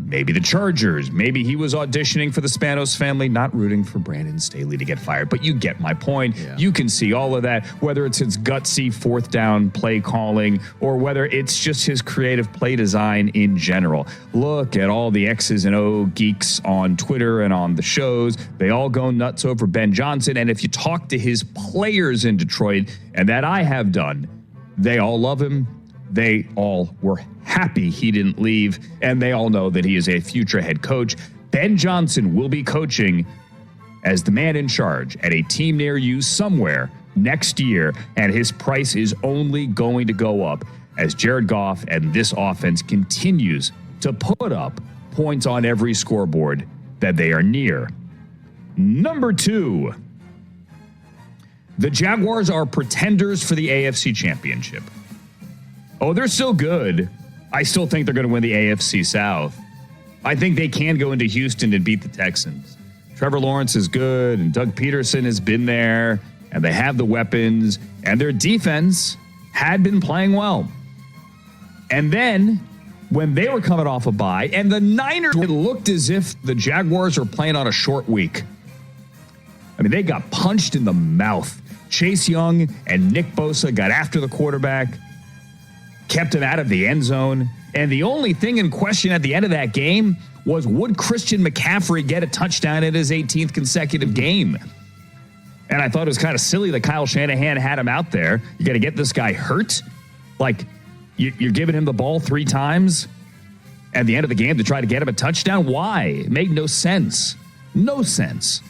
Maybe the Chargers. Maybe he was auditioning for the Spanos family, not rooting for Brandon Staley to get fired. But you get my point. Yeah. You can see all of that, whether it's his gutsy 4th down play calling or whether it's just his creative play design in general. Look at all the X's and O geeks on Twitter and on the shows. They all go nuts over Ben Johnson. And if you talk to his players in Detroit, and that I have done, they all love him. They all were happy he didn't leave, and they all know that he is a future head coach. Ben Johnson will be coaching as the man in charge at a team near you somewhere next year, and his price is only going to go up as Jared Goff and this offense continues to put up points on every scoreboard that they are near. Number 2, the Jaguars are pretenders for the AFC Championship. Oh, they're still good. I still think they're going to win the AFC South. I think they can go into Houston and beat the Texans. Trevor Lawrence is good, and Doug Peterson has been there, and they have the weapons, and their defense had been playing well. And then, when they were coming off a bye, and the Niners, it looked as if the Jaguars were playing on a short week. I mean, they got punched in the mouth Chase Young and Nick Bosa got after the quarterback, kept him out of the end zone. And the only thing in question at the end of that game was, would Christian McCaffrey get a touchdown in his 18th consecutive game? And I thought it was kind of silly that Kyle Shanahan had him out there. You got to get this guy hurt? Like, you're giving him the ball 3 times at the end of the game to try to get him a touchdown? Why? It made no sense. No sense.